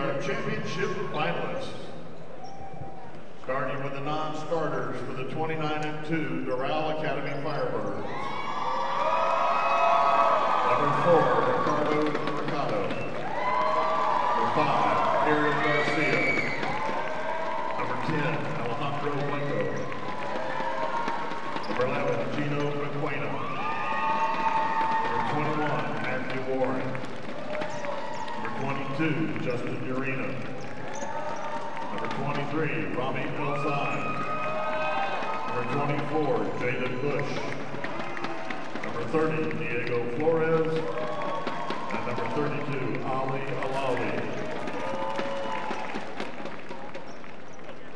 our championship finalists. Starting with the non-starters for the 29-2 Doral Academy Firebirds. Number 4, Ricardo Mercado. Number 5, Ariel Garcia. Number 10, Alejandro Blanco. Number 11, Gino Requena. Number 21, Matthew Warren. Number 22, Justin Urena. Number 23, Rami Elzai. Number 24, Jaden Bush. Number 30, Diego Flores. And number 32, Ali Alawi.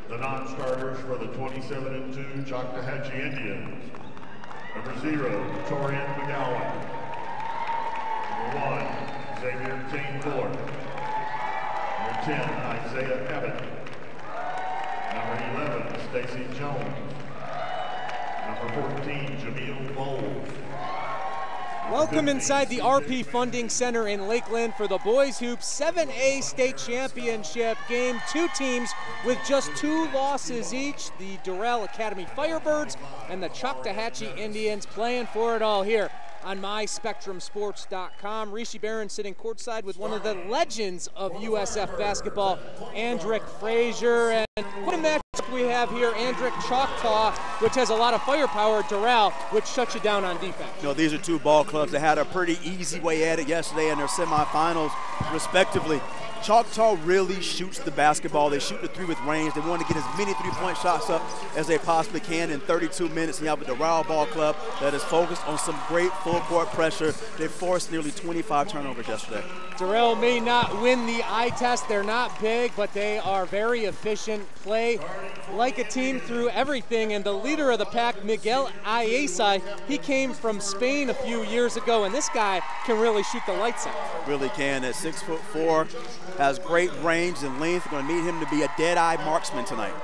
The non-starters for the 27-2 Choctw Indians. Number 0, Torian McGowan. Number 1, Xavier Tainthorpe. Number 10, Isaiah Abbott. Number 11, Stacy Jones. Number 14, Jamil Bowles. Welcome inside the RP Funding Center in Lakeland for the Boys Hoops 7A State Championship game. Two teams with just 2 losses each, the Doral Academy Firebirds and the Choctw Indians, playing for it all here on MySpectrumSports.com. Rishi Barron sitting courtside with one of the legends of USF basketball, Andrick Frazier. And what a matchup we have here, Andrick Choctw, which has a lot of firepower, Doral, which shuts you down on defense. You know, these are 2 ball clubs that had a pretty easy way at it yesterday in their semifinals, respectively. Choctw really shoots the basketball. They shoot the 3 with range. They want to get as many 3-point shots up as they possibly can in 32 minutes. And you have a Doral ball club that is focused on some great full-court pressure. They forced nearly 25 turnovers yesterday. Doral may not win the eye test. They're not big, but they are very efficient. Play like a team through everything. And the leader of the pack, Miguel Ayesai, he came from Spain a few years ago, and this guy can really shoot the lights out. Really can. At 6'4", has great range and length. Going to need him to be a dead-eye marksman tonight.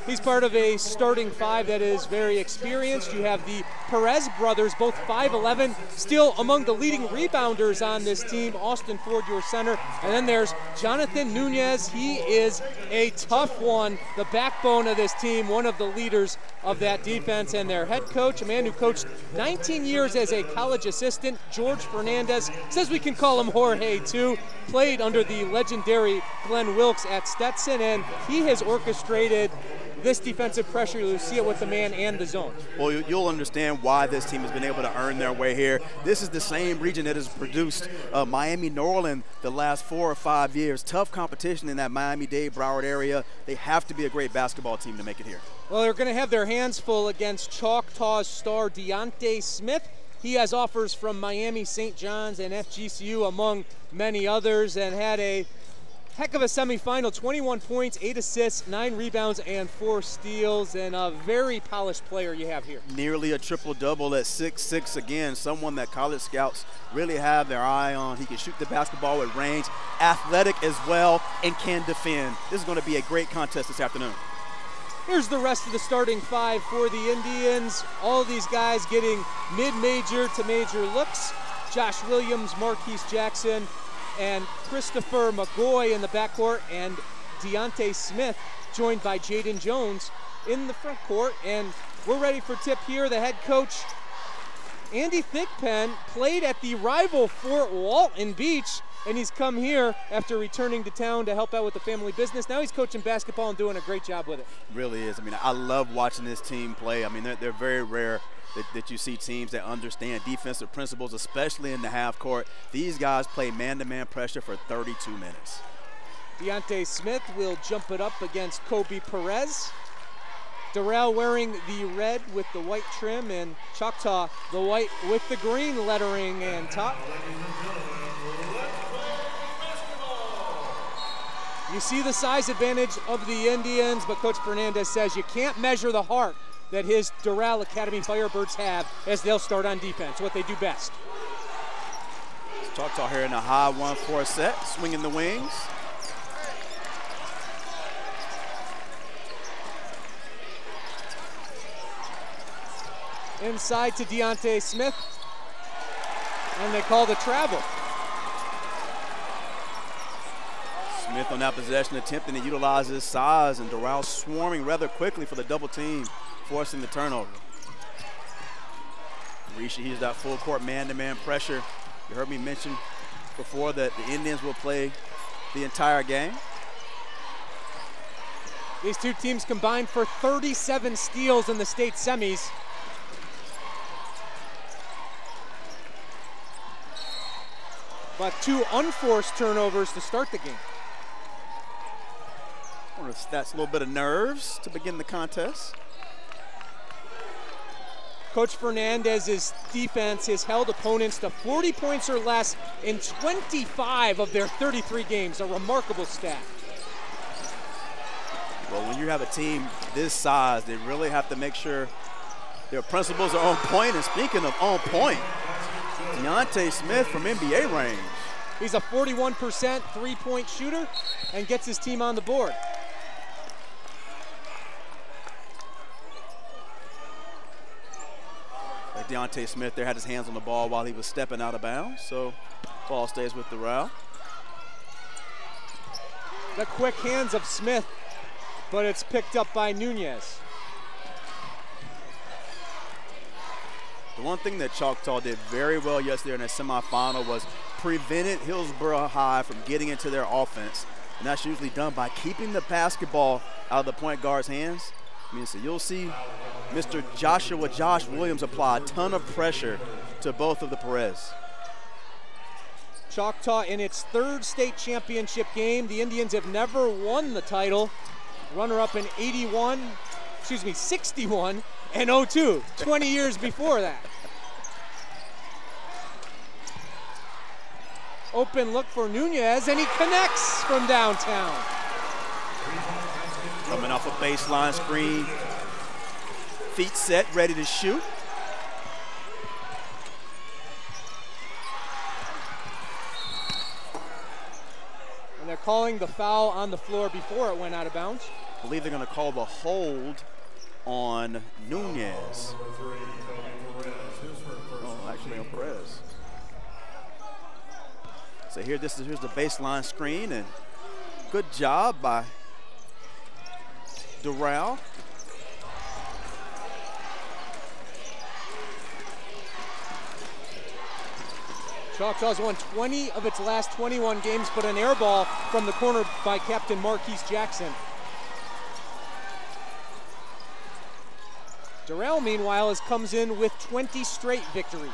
He's part of a starting 5 that is very experienced. You have the Perez brothers, both 5'11", still among the leading rebounders on this team. Austin Ford, your center. And then there's Jonathan Nunez. He is a tough one, the backbone of this team, one of the leaders of that defense. And their head coach, a man who coached 19 years as a college assistant, Jorge Fernandez, says we can call him Jorge too. Played under the legendary Glenn Wilkes at Stetson, and he has orchestrated this defensive pressure. You'll see it with the man and the zone. Well, you'll understand why this team has been able to earn their way here. This is the same region that has produced Miami, New Orleans the last 4 or 5 years. Tough competition in that Miami-Dade, Broward area. They have to be a great basketball team to make it here. Well, they're going to have their hands full against Choctaw's star Deonte Smith. He has offers from Miami, St. John's, and FGCU, among many others, and had a heck of a semifinal. 21 points, 8 assists, 9 rebounds, and 4 steals, and a very polished player you have here. Nearly a triple-double at 6'6", again, someone that college scouts really have their eye on. He can shoot the basketball with range, athletic as well, and can defend. This is going to be a great contest this afternoon. Here's the rest of the starting 5 for the Indians. All these guys getting mid-major to major looks. Josh Williams, Marquise Jackson, and Christopher McGoy in the backcourt, and Deonte Smith joined by Jaden Jones in the front court. And we're ready for tip here. The head coach, Andy Thigpen, played at the rival Fort Walton Beach, and he's come here after returning to town to help out with the family business. Now he's coaching basketball and doing a great job with it. Really is. I mean, I love watching this team play. I mean, they're very rare that you see teams that understand defensive principles, especially in the half court. These guys play man-to-man pressure for 32 minutes. Deonte Smith will jump it up against Kobe Perez. Doral wearing the red with the white trim, and Choctw the white with the green lettering and top. You see the size advantage of the Indians, but Coach Fernandez says you can't measure the heart that his Doral Academy Firebirds have as they'll start on defense, what they do best. Choctw here in a high 1-4 set, swinging the wings. Inside to Deonte Smith, and they call the travel. Smith on that possession, attempting to utilize his size, and Doral swarming rather quickly for the double team, forcing the turnover. Risha used that full court man-to-man pressure. You heard me mention before that the Indians will play the entire game. These two teams combined for 37 steals in the state semis. But 2 unforced turnovers to start the game. I wonder if that's a little bit of nerves to begin the contest. Coach Fernandez's defense has held opponents to 40 points or less in 25 of their 33 games, a remarkable stat. Well, when you have a team this size, they really have to make sure their principles are on point. And speaking of on point, Deonte Smith from NBA range. He's a 41% three-point shooter and gets his team on the board. Deonte Smith there had his hands on the ball while he was stepping out of bounds, so ball stays with Doral. The quick hands of Smith, but it's picked up by Nunez. The one thing that Choctaw did very well yesterday in the semifinal was prevented Hillsborough High from getting into their offense, and that's usually done by keeping the basketball out of the point guard's hands. I mean, so you'll see Mr. Josh Williams apply a ton of pressure to both of the Perez. Choctaw in its 3rd state championship game. The Indians have never won the title. Runner-up in 61 and 02, 20 years before that. Open look for Nunez, and he connects from downtown. Coming off a baseline screen. Feet set, ready to shoot. And they're calling the foul on the floor before it went out of bounds. I believe they're going to call the hold on Nunez. Oh, actually on Perez. So here's the baseline screen, and good job by Doral. Choctaw's won 20 of its last 21 games, but an air ball from the corner by Captain Marquise Jackson. Doral, meanwhile, comes in with 20 straight victories.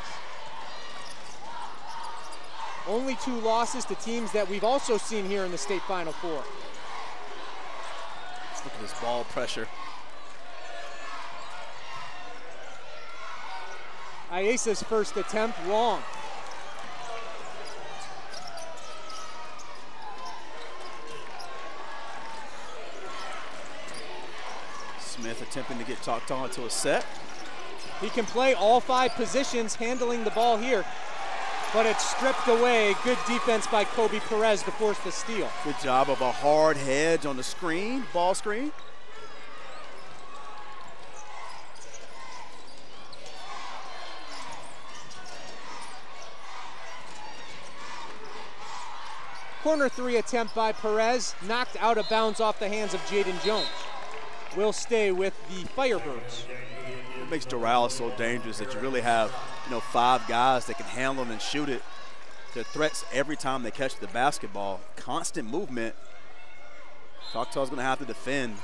Only 2 losses to teams that we've also seen here in the state Final Four. Look at this ball pressure. Iesa's first attempt, wrong. Smith attempting to get Choctaw into a set. He can play all 5 positions handling the ball here, but it's stripped away. Good defense by Kobe Perez to force the steal. Good job of a hard hedge on the screen, ball screen. Corner 3 attempt by Perez, knocked out of bounds off the hands of Jaden Jones. Will stay with the Firebirds. What makes Doral so dangerous that you really have, 5 guys that can handle it and shoot it. They're threats every time they catch the basketball. Constant movement. Choctaw's going to have to defend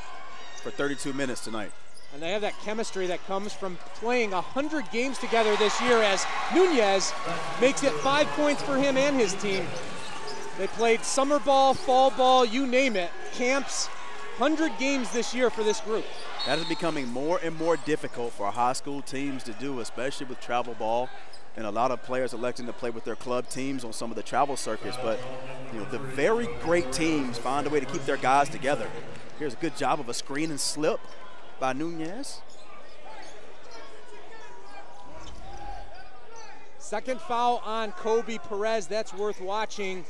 for 32 minutes tonight. And they have that chemistry that comes from playing 100 games together this year, as Nunez makes it 5 points for him and his team. They played summer ball, fall ball, you name it, camps, 100 games this year for this group. That is becoming more and more difficult for high school teams to do, especially with travel ball, and a lot of players electing to play with their club teams on some of the travel circuits. But the very great teams find a way to keep their guys together. Here's a good job of a screen and slip by Nunez. Second foul on Kobe Perez. That's worth watching.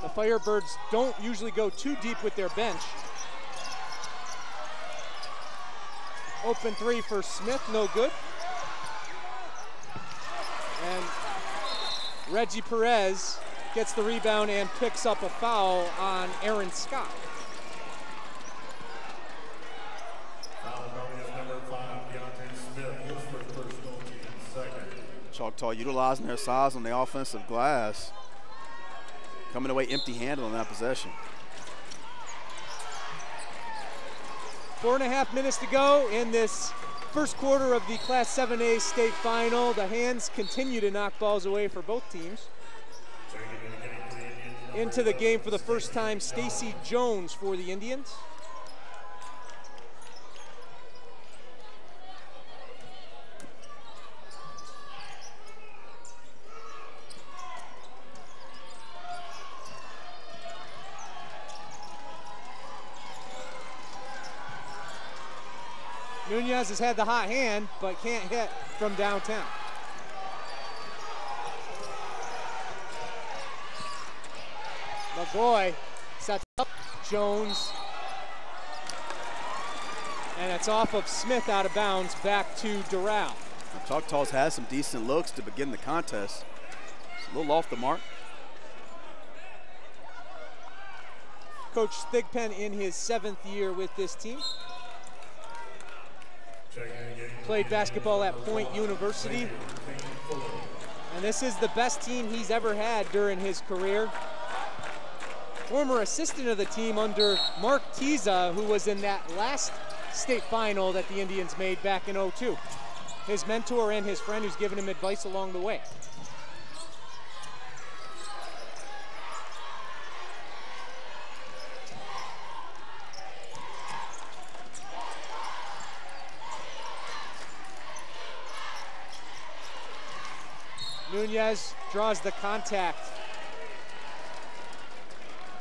The Firebirds don't usually go too deep with their bench. Open 3 for Smith, no good. And Reggie Perez gets the rebound and picks up a foul on Aaron Scott. Foul number 5, Deonte Smith. His first personal, team second. Choctaw utilizing their size on the offensive glass. Coming away empty-handed on that possession. 4.5 minutes to go in this first quarter of the Class 7A state final. The hands continue to knock balls away for both teams. Into the game for the first time, Stacy Jones for the Indians. Nunez has had the hot hand, but can't hit from downtown. McGoy sets up Jones. And it's off of Smith out of bounds, back to Doral. Choctaw's had some decent looks to begin the contest. It's a little off the mark. Coach Thigpen in his 7th year with this team. Played basketball at Point University. And this is the best team he's ever had during his career. Former assistant of the team under Mark Tiza, who was in that last state final that the Indians made back in '02. His mentor and his friend who's given him advice along the way. Nunez draws the contact.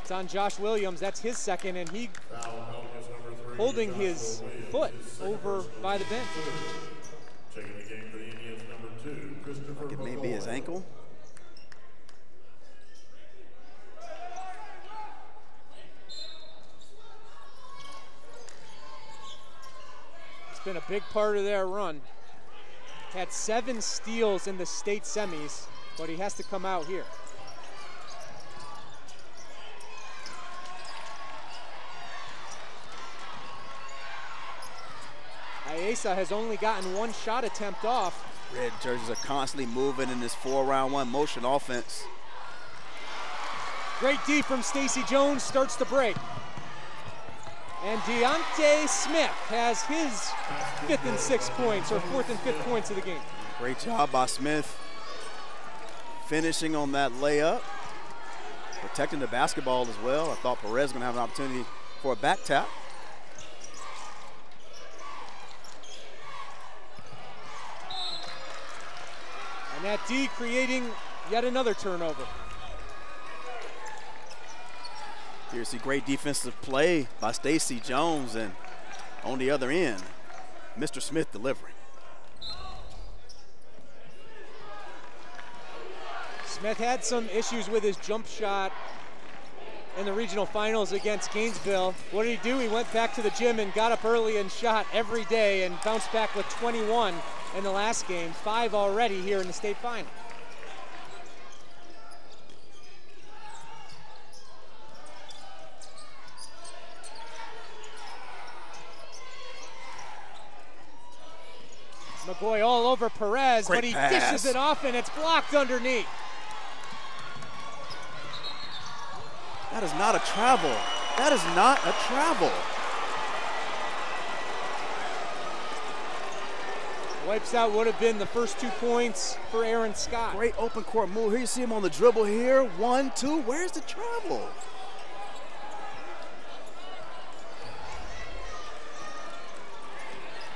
It's on Josh Williams. That's his second, and he holding his foot over by the bench. Taking the game for the Indians, number 2, Christopher. It may be his ankle. It's been a big part of their run. Had 7 steals in the state semis, but he has to come out here. Ayesa has only gotten 1 shot attempt off. Red jerseys are constantly moving in this 4-round-1 motion offense. Great D from Stacy Jones, starts the break. And Deonte Smith has his 5th and 6th points, or 4th and 5th points of the game. Great job by Smith. Finishing on that layup. Protecting the basketball as well. I thought Perez was going to have an opportunity for a back tap. And that D creating yet another turnover. Here's the great defensive play by Stacy Jones, and on the other end, Mr. Smith delivering. Smith had some issues with his jump shot in the regional finals against Gainesville. What did he do? He went back to the gym and got up early and shot every day and bounced back with 21 in the last game, 5 already here in the state final. McGoy all over Perez, Great but he pass. dishes it off and it's blocked underneath. That is not a travel. That is not a travel. Wipes out would have been the first 2 points for Aaron Scott. Great open court move. Here you see him on the dribble here. 1, 2. Where's the travel?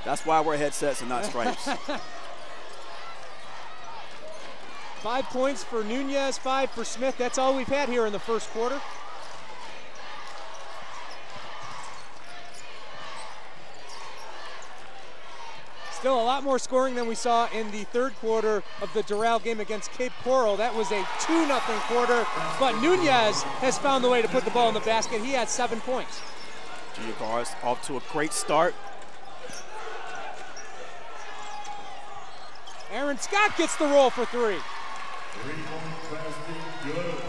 That's why we're headsets and not stripes. 5 points for Nunez, 5 for Smith. That's all we've had here in the first quarter. Still a lot more scoring than we saw in the 3rd quarter of the Doral game against Cape Coral. That was a 2-0 quarter, but Nunez has found the way to put the ball in the basket. He had 7 points. Junior guards off to a great start. Aaron Scott gets the roll for 3. 3-point basket, good.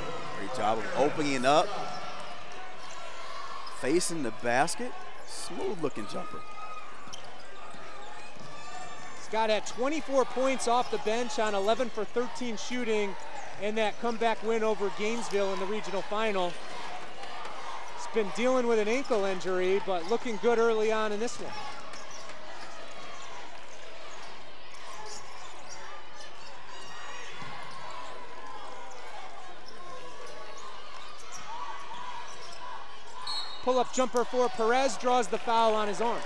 job of opening up, facing the basket. Smooth looking jumper. Scott had 24 points off the bench on 11 for 13 shooting in that comeback win over Gainesville in the regional final. He's been dealing with an ankle injury, but looking good early on in this one. Pull-up jumper for Perez, draws the foul on his arm.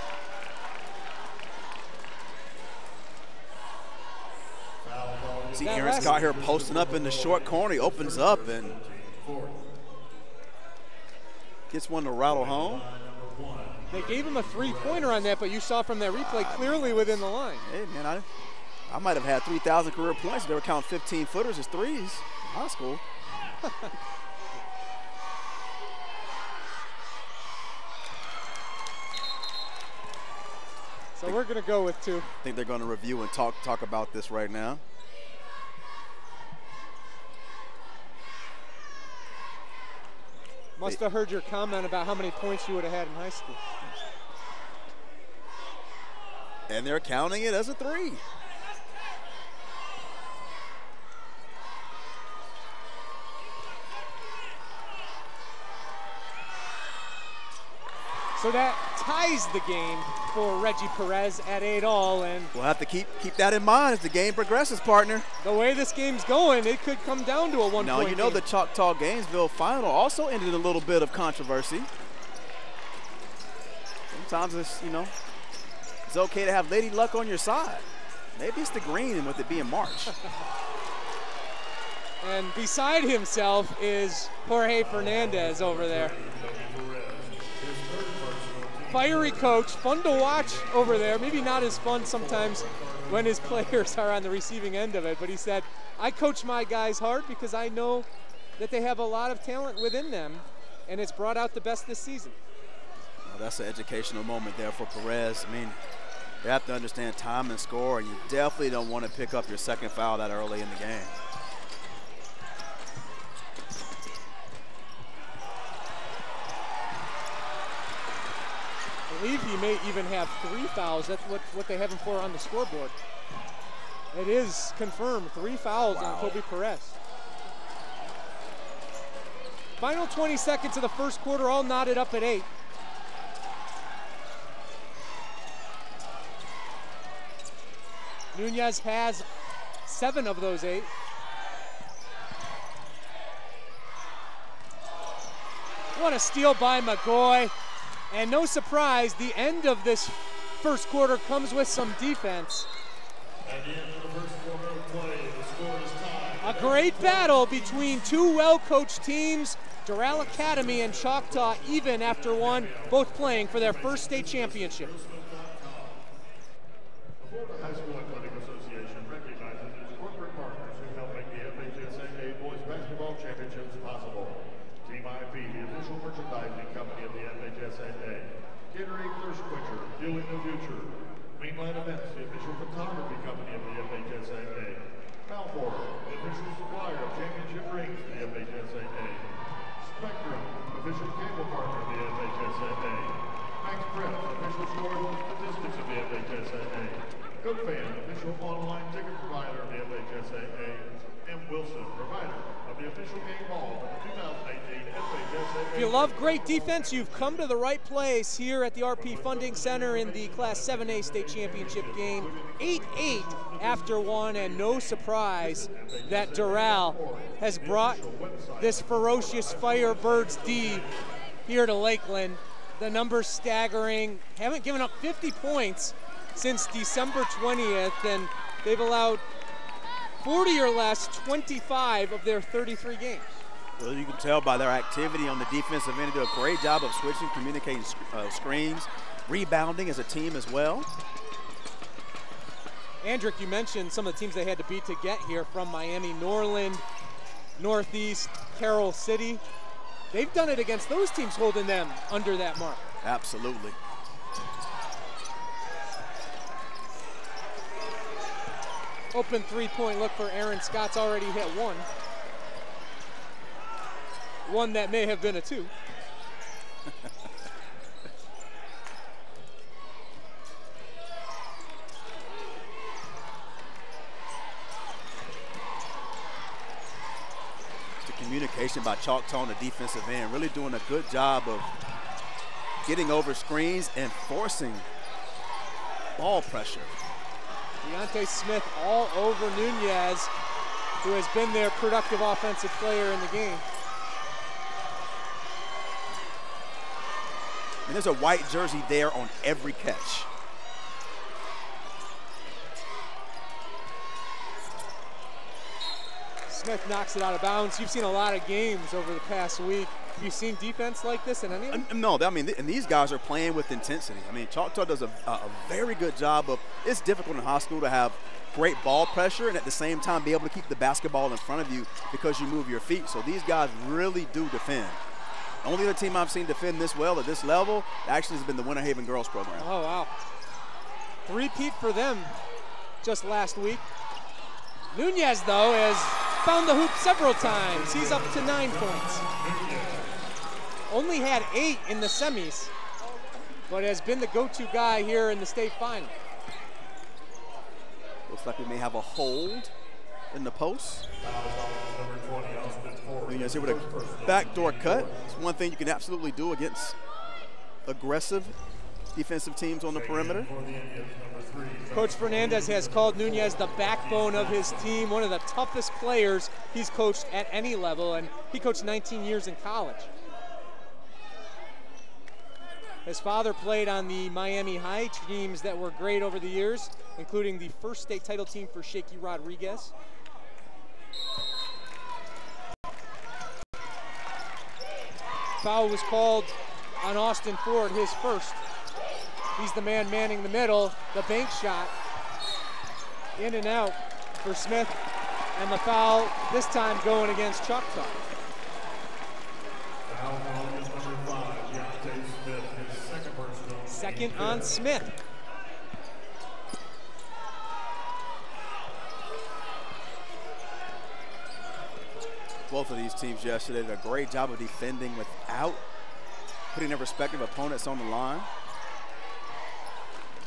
See Aaron Scott here posting up in the short corner. He opens up and gets one to rattle home. They gave him a three-pointer on that, but you saw from that replay clearly within the line. Hey, man, I might have had 3,000 career points if they were counting 15-footers as threes in high school. So we're going to go with 2. I think they're going to review and talk about this right now. Must have heard your comment about how many points you would have had in high school. And they're counting it as a 3. So that ties the game for Reggie Perez at 8-all, and we'll have to keep that in mind as the game progresses, partner. The way this game's going, it could come down to a one-point Now, you know game. the Choctaw Gainesville final also ended in a little bit of controversy. Sometimes it's, it's okay to have Lady Luck on your side. Maybe it's the green with it being March. And beside himself is Jorge Fernandez over there. Fiery coach, fun to watch over there. Maybe not as fun sometimes when his players are on the receiving end of it, but he said, I coach my guys hard because I know that they have a lot of talent within them, and it's brought out the best this season. Well, that's an educational moment there for Perez. I mean, you have to understand time and score, and you definitely don't want to pick up your second foul that early in the game. I believe he may even have 3 fouls. That's what they have him for on the scoreboard. It is confirmed, 3 fouls on Kobe Perez. Final 20 seconds of the first quarter, all knotted up at 8. Nunez has 7 of those 8. What a steal by McGoy. And no surprise, the end of this first quarter comes with some defense. At the end of the first quarter of play, the score is tied. A great battle between 2 well-coached teams, Doral Academy and Choctaw, even after one, both playing for their first state championship. The Florida High School Athletic Association recognizes its corporate partners who help make the FHSAA Boys Basketball Championships possible. Team IP, the official merchandising company of the FHSAA. Gatorade Thirst Quencher, fueling the future. Mainline Events, the official photography company of the FHSAA. Balfour, the official supplier of championship rings to the FHSAA. Spectrum, official cable partner of the FHSAA. Max Prep, official scores and statistics of the FHSAA. GoFan, official online ticket provider of the FHSAA. And Wilson, provider of the official game ball for the 2018 FHSAA. If you love great defense, you've come to the right place here at the RP Funding Center in the Class 7A State Championship game. 8-8 after one, and no surprise that Doral has brought this ferocious Firebirds D here to Lakeland. The numbers staggering. Haven't given up 50 points since December 20th, and they've allowed 40 or less 25 of their 33 games. Well, you can tell by their activity on the defensive end. They do a great job of switching, communicating screens, rebounding as a team as well. Andrick, you mentioned some of the teams they had to beat to get here from Miami, Norland, Northeast, Carroll City. They've done it against those teams, holding them under that mark. Absolutely. Open three-point look for Aaron Scott's already hit one. one that may have been a 2. Communication by Choctaw on the defensive end, really doing a good job of getting over screens and forcing ball pressure. Deonte Smith all over Nunez, who has been their productive offensive player in the game. And there's a white jersey there on every catch. Smith knocks it out of bounds. You've seen a lot of games over the past week. Have you seen defense like this in any of them? No, I mean, and these guys are playing with intensity. I mean, Choctaw does a very good job of, it's difficult in high school to have great ball pressure and at the same time be able to keep the basketball in front of you because you move your feet. So these guys really do defend. The only other team I've seen defend this well at this level actually has been the Winter Haven girls program. Oh, wow. Three-peat for them just last week. Nunez, though, has found the hoop several times. He's up to 9 points. Only had 8 in the semis, but has been the go-to guy here in the state final. Looks like we may have a hold in the post. Nunez here with a backdoor cut. It's one thing you can absolutely do against aggressive defensive teams on the perimeter. Coach Fernandez has called Nunez the backbone of his team, one of the toughest players he's coached at any level, and he coached 19 years in college. His father played on the Miami High teams that were great over the years, including the first state title team for Shaky Rodriguez. Foul was called on Austin Ford, his first. He's the man manning the middle. The bank shot in and out for Smith, and the foul this time going against Choctaw. Foul on is number 5, Deonte Smith, his second personal. Second on Smith. Both of these teams yesterday did a great job of defending without putting their respective opponents on the line.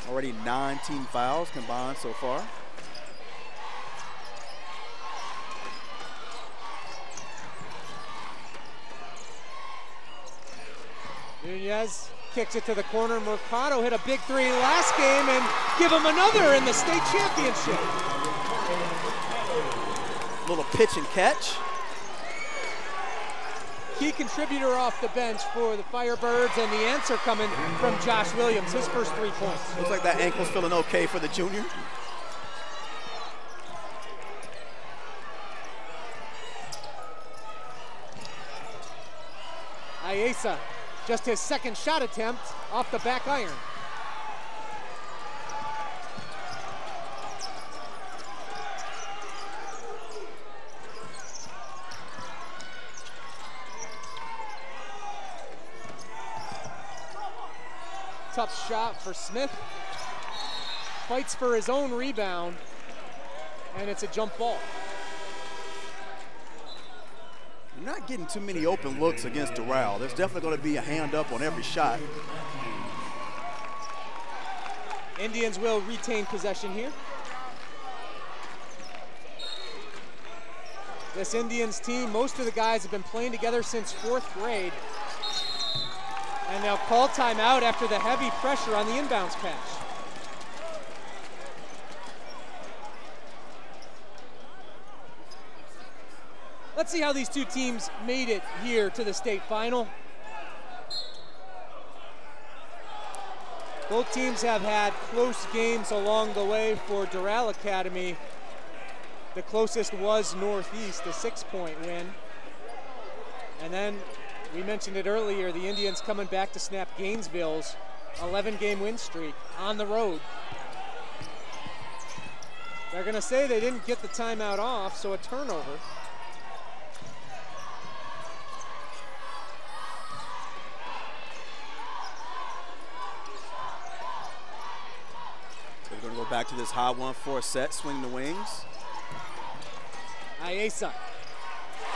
Already 19 fouls combined so far. Nunez kicks it to the corner. Mercado hit a big 3 last game and give him another in the state championship. Little pitch and catch. Key contributor off the bench for the Firebirds, and the answer coming from Josh Williams, his first 3 points. Looks like that ankle's feeling okay for the junior. Ayesa, just his second shot attempt off the back iron. Tough shot for Smith. Fights for his own rebound, and it's a jump ball. You're not getting too many open looks against Doral. There's definitely going to be a hand up on every shot. Indians will retain possession here. This Indians team, most of the guys have been playing together since 4th grade. And they'll call timeout after the heavy pressure on the inbounds pass. Let's see how these two teams made it here to the state final. Both teams have had close games along the way for Doral Academy. The closest was Northeast, a 6-point win. And then we mentioned it earlier, the Indians coming back to snap Gainesville's 11-game win streak on the road. They're going to say they didn't get the timeout off, so a turnover. We're going to go back to this high 1-4 set, swing the wings. Ayesa,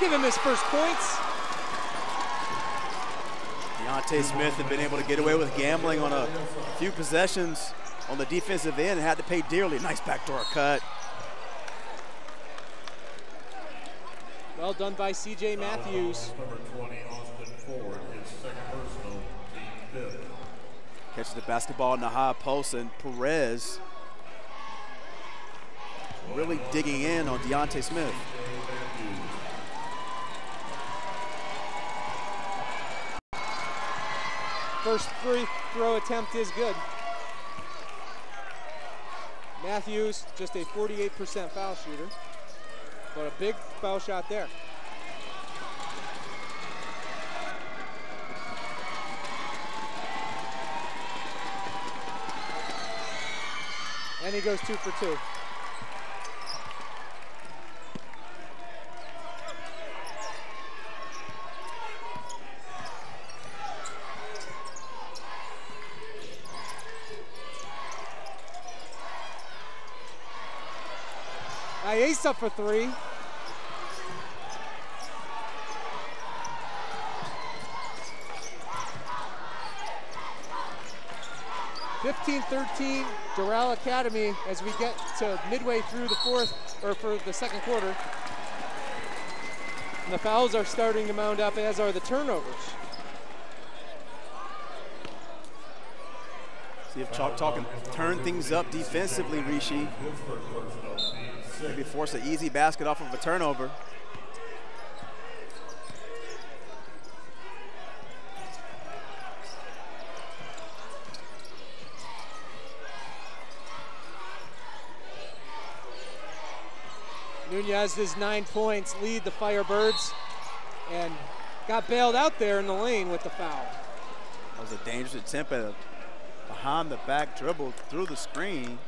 give him his first points. Deonte Smith had been able to get away with gambling on a few possessions on the defensive end and had to pay dearly. Nice backdoor cut. Well done by C.J. Matthews. Number 20, Austin Ford, his second personal, team fifth. Catches the basketball in the high post, and Perez really digging in on Deonte Smith. First free throw attempt is good. Matthews, just a 48% foul shooter, but a big foul shot there. And he goes 2 for 2. Ace up for 3. (15-13) Doral Academy as we get to midway through the for the second quarter. And the fouls are starting to mount up, as are the turnovers. See if Choctw can turn things up defensively, Rishi. Maybe force an easy basket off of a turnover. Nunez, his 9 points, lead the Firebirds, and got bailed out there in the lane with the foul. That was a dangerous attempt at a behind the back dribble through the screen.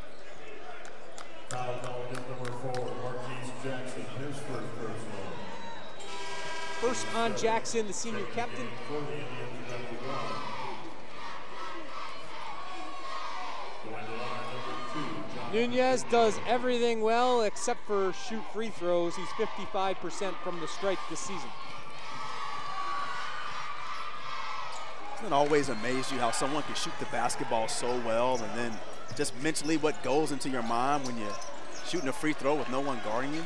Foul call against number 4, Marquise Jackson, his first personal. First on Jackson, the senior captain. For the Indians, number 1. Going to line number 2, John. Nunez does everything well except for shoot free throws. He's 55% from the stripe this season. Doesn't it always amaze you how someone can shoot the basketball so well, and then just mentally what goes into your mind when you're shooting a free throw with no one guarding you?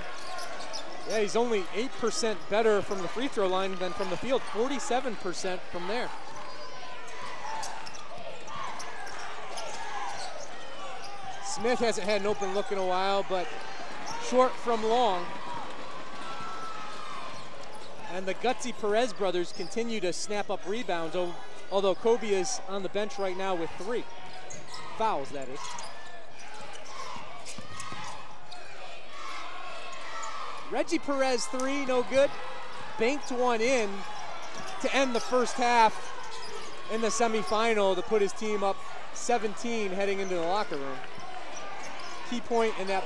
Yeah, he's only 8% better from the free throw line than from the field, 47% from there. Smith hasn't had an open look in a while, but short from long. And the gutsy Perez brothers continue to snap up rebounds, although Kobe is on the bench right now with 3 fouls, that is. Reggie Perez 3, no good. Banked one in to end the first half in the semifinal to put his team up 17 heading into the locker room. Key point in that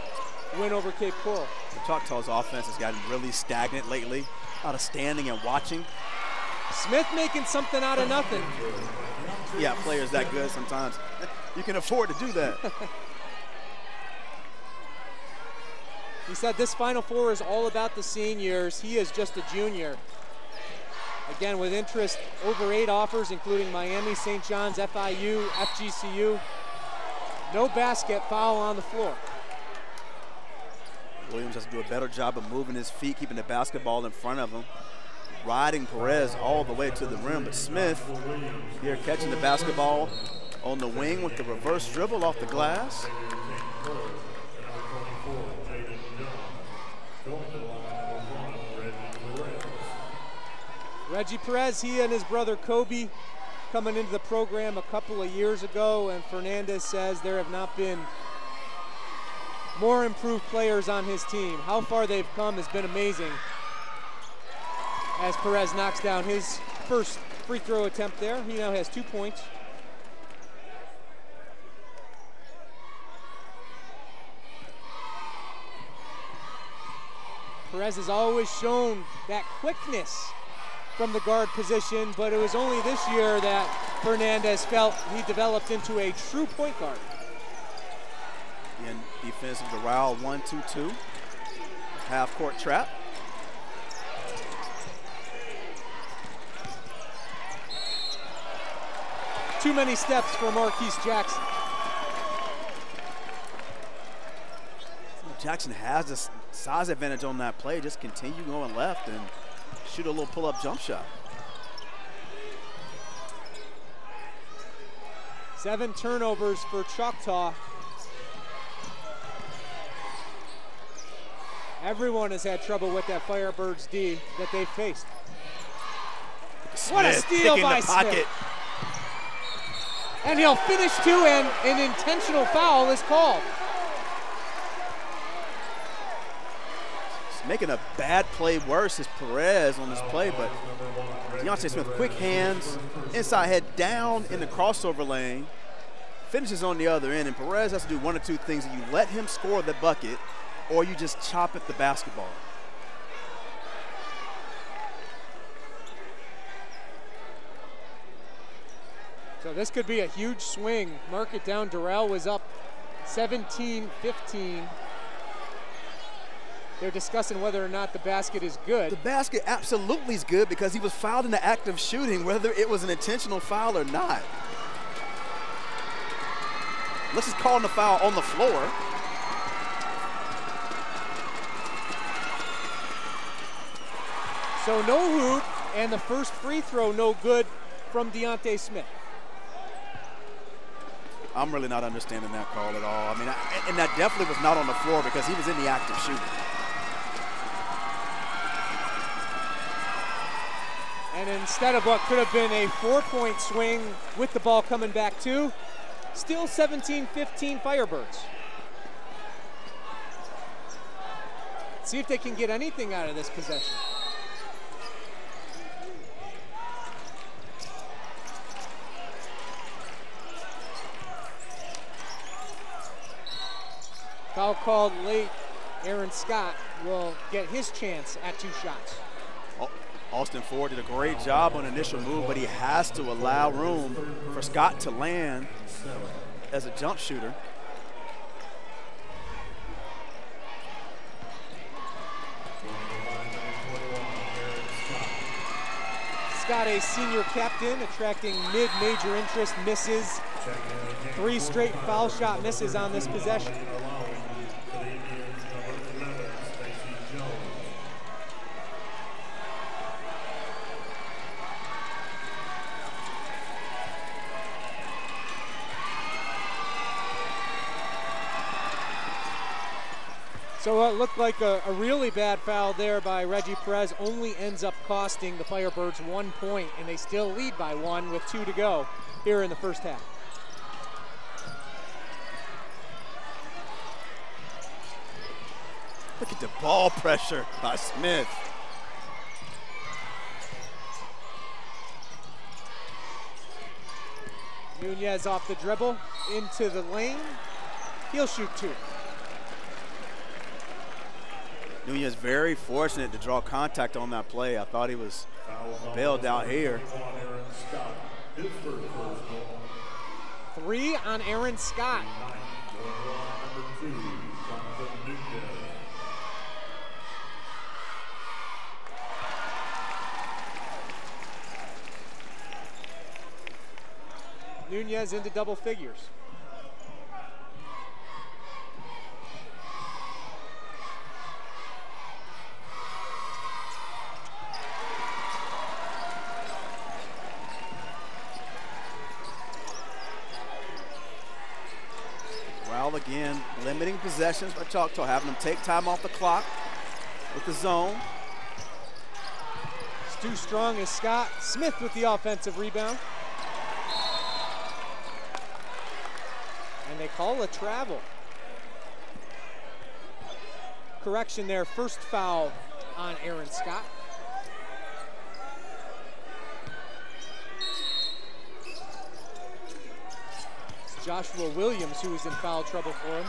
win over Cape Coral. The Choctaw's offense has gotten really stagnant lately. A lot of standing and watching. Smith making something out of nothing. Yeah, players that good sometimes. You can afford to do that. He said this Final Four is all about the seniors. He is just a junior. Again, with interest, over 8 offers, including Miami, St. John's, FIU, FGCU. No basket, foul on the floor. Williams has to do a better job of moving his feet, keeping the basketball in front of him, riding Perez all the way to the rim. But Smith here catching the basketball on the wing with the reverse dribble off the glass. Reggie Perez, he and his brother Kobe coming into the program a couple of years ago, and Fernandez says there have not been more improved players on his team. How far they've come has been amazing, as Perez knocks down his first free throw attempt there. He now has 2 points. Perez has always shown that quickness from the guard position, but it was only this year that Fernandez felt he developed into a true point guard. In defense of Doral, 1-2-2. Half-court trap. too many steps for Marquise Jackson. Jackson has this size advantage on that play. Just continue going left and shoot a little pull-up jump shot. 7 turnovers for Choctaw. Everyone has had trouble with that Firebirds D that they've faced. Smith, what a steal by Smith. And he'll finish too, and an intentional foul is called. Making a bad play worse is Perez on this play, but Deonte Smith, quick hands, inside head down in the crossover lane, finishes on the other end, and Perez has to do one or two things. You let him score the bucket, or you just chop at the basketball. So this could be a huge swing. Mark it down. Doral was up 17-15. They're discussing whether or not the basket is good. The basket absolutely is good because he was fouled in the act of shooting, whether it was an intentional foul or not. Let's just call him the foul on the floor. So no hoop, and the first free throw no good from Deonte Smith. I'm really not understanding that call at all. I mean, and that definitely was not on the floor because he was in the act of shooting. And instead of what could have been a 4-point swing with the ball coming back too, still 17-15 Firebirds. See if they can get anything out of this possession. Foul called late. Aaron Scott will get his chance at 2 shots. Austin Ford did a great job on initial move, but he has to allow room for Scott to land as a jump shooter. Scott, a senior captain, attracting mid-major interest, misses 3 straight foul shot misses on this possession. So it looked like a really bad foul there by Reggie Perez. Only ends up costing the Firebirds 1 point, and they still lead by 1 with 2 to go here in the first half. Look at the ball pressure by Smith. Nunez off the dribble into the lane. He'll shoot 2. Nunez very fortunate to draw contact on that play. I thought he was bailed out here. 3 on Aaron Scott. Nunez into double figures. Again, limiting possessions by Choctaw, having them take time off the clock with the zone. Stu Strong is Scott. Smith with the offensive rebound. And they call a travel. Correction there, first foul on Aaron Scott. Joshua Williams, who is in foul trouble for him.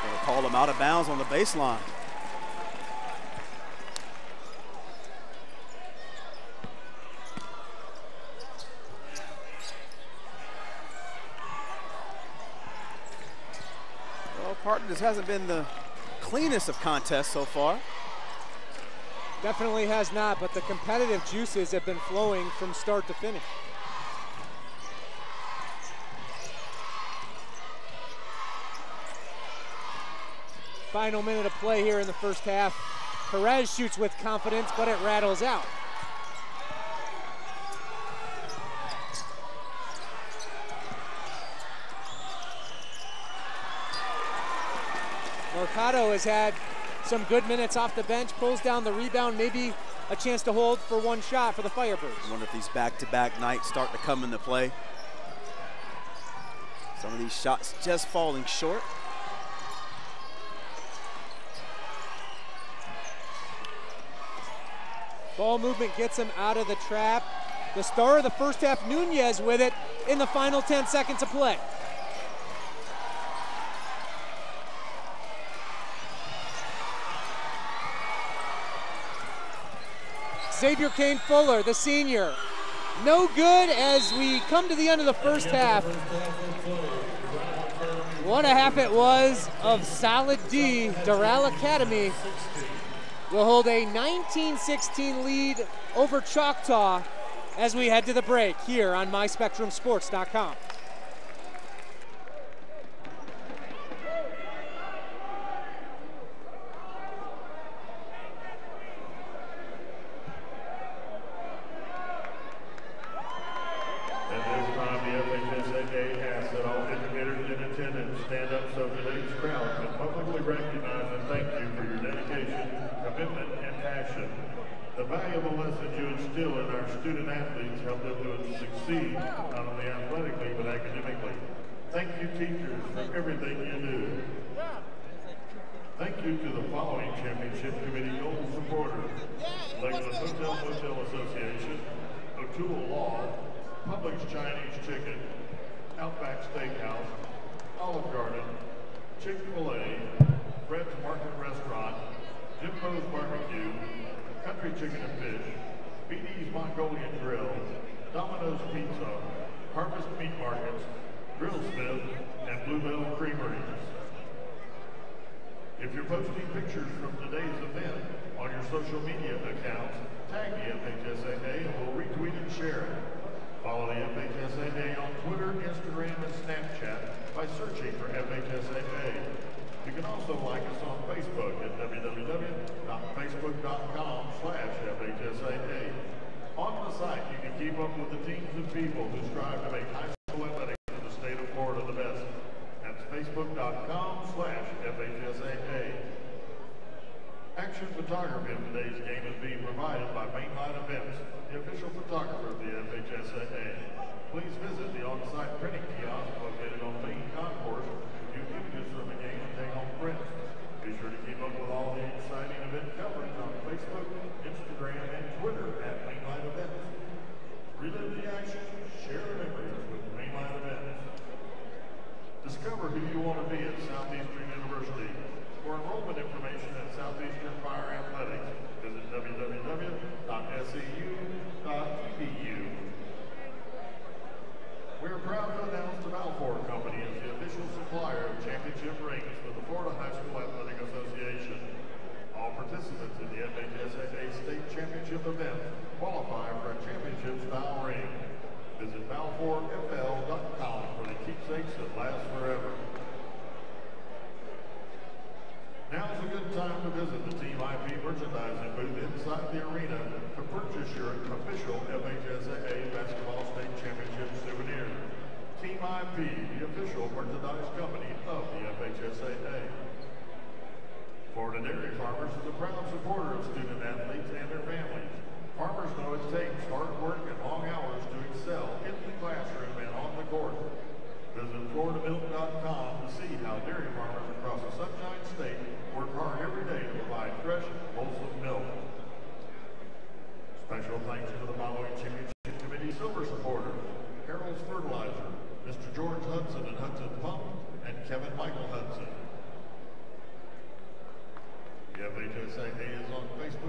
They'll call him out of bounds on the baseline. Well, partner, this hasn't been the cleanest of contests so far. Definitely has not, but the competitive juices have been flowing from start to finish. Final minute of play here in the first half. Perez shoots with confidence, but it rattles out. Mercado has had some good minutes off the bench, pulls down the rebound, maybe a chance to hold for one shot for the Firebirds. I wonder if these back-to-back nights start to come into play. Some of these shots just falling short. Ball movement gets him out of the trap. The star of the first half, Nunez, with it in the final 10 seconds of play. Xavier Kane Fuller, the senior. No good as we come to the end of the first half. What a half it was of solid D. Doral Academy will hold a 19-16 lead over Choctaw as we head to the break here on MySpectrumSports.com. FHSAA is on Facebook.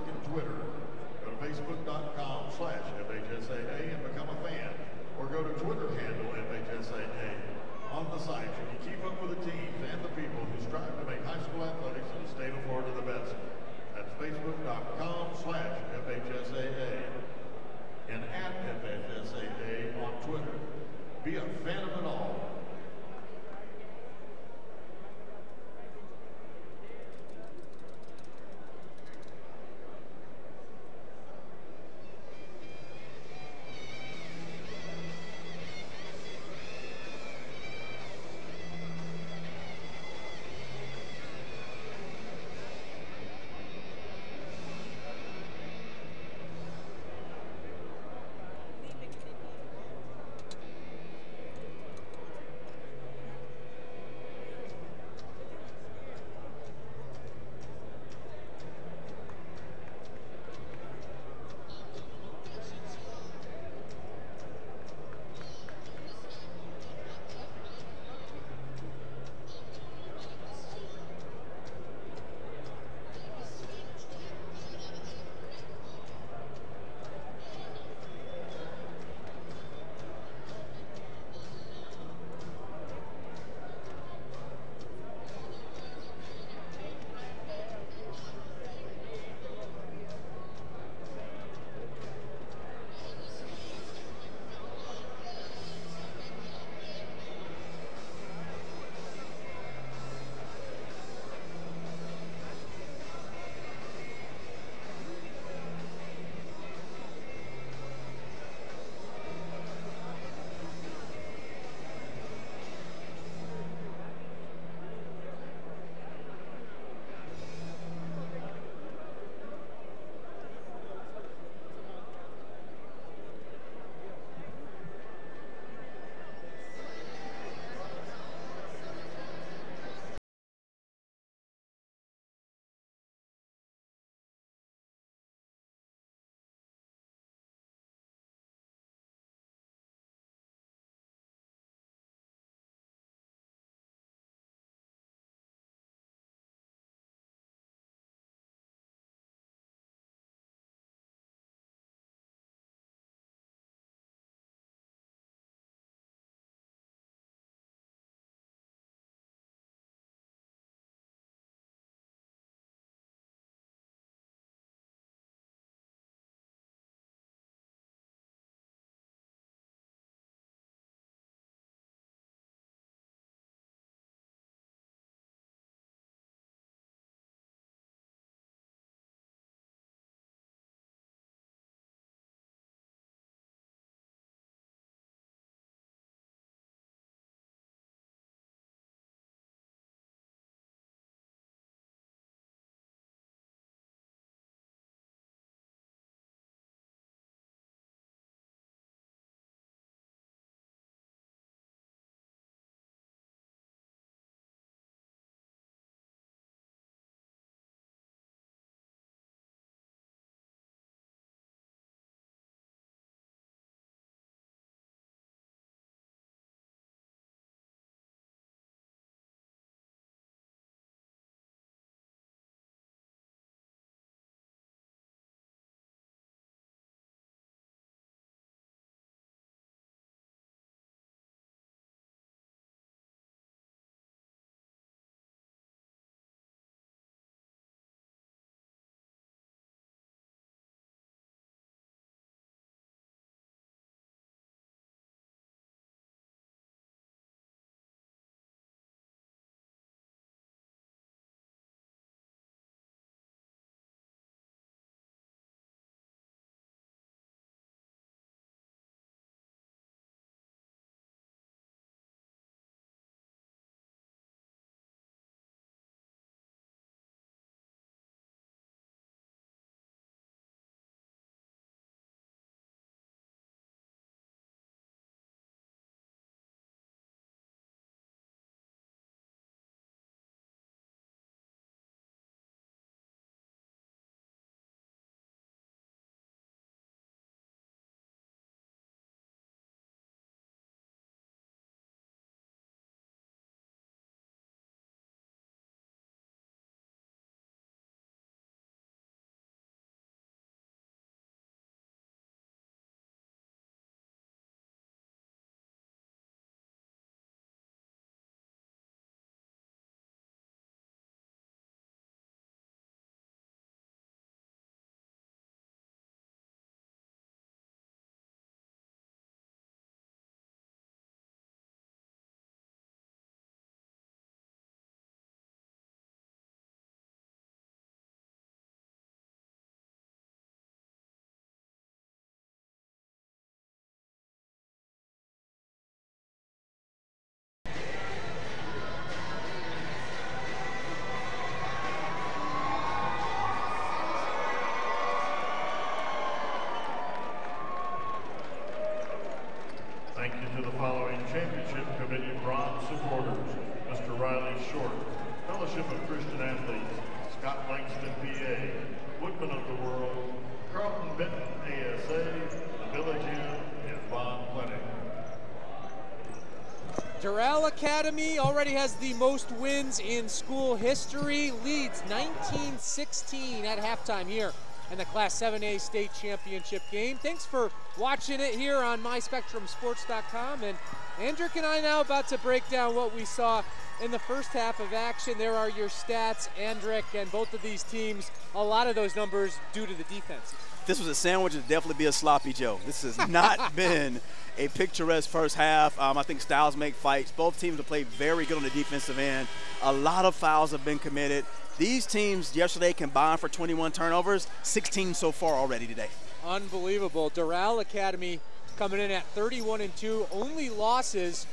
Doral Academy already has the most wins in school history, leads 19-16 at halftime here in the Class 7A state championship game. Thanks for watching it here on myspectrumsports.com. And Andrick and I now about to break down what we saw in the first half of action. There are your stats, Andrick, and both of these teams, a lot of those numbers due to the defenses. This was a sandwich, it'd definitely be a sloppy Joe. This has not been a picturesque first half. I think styles make fights. Both teams have played very good on the defensive end. A lot of fouls have been committed. These teams yesterday combined for 21 turnovers, 16 so far already today. Unbelievable. Doral Academy coming in at 31-2. Only losses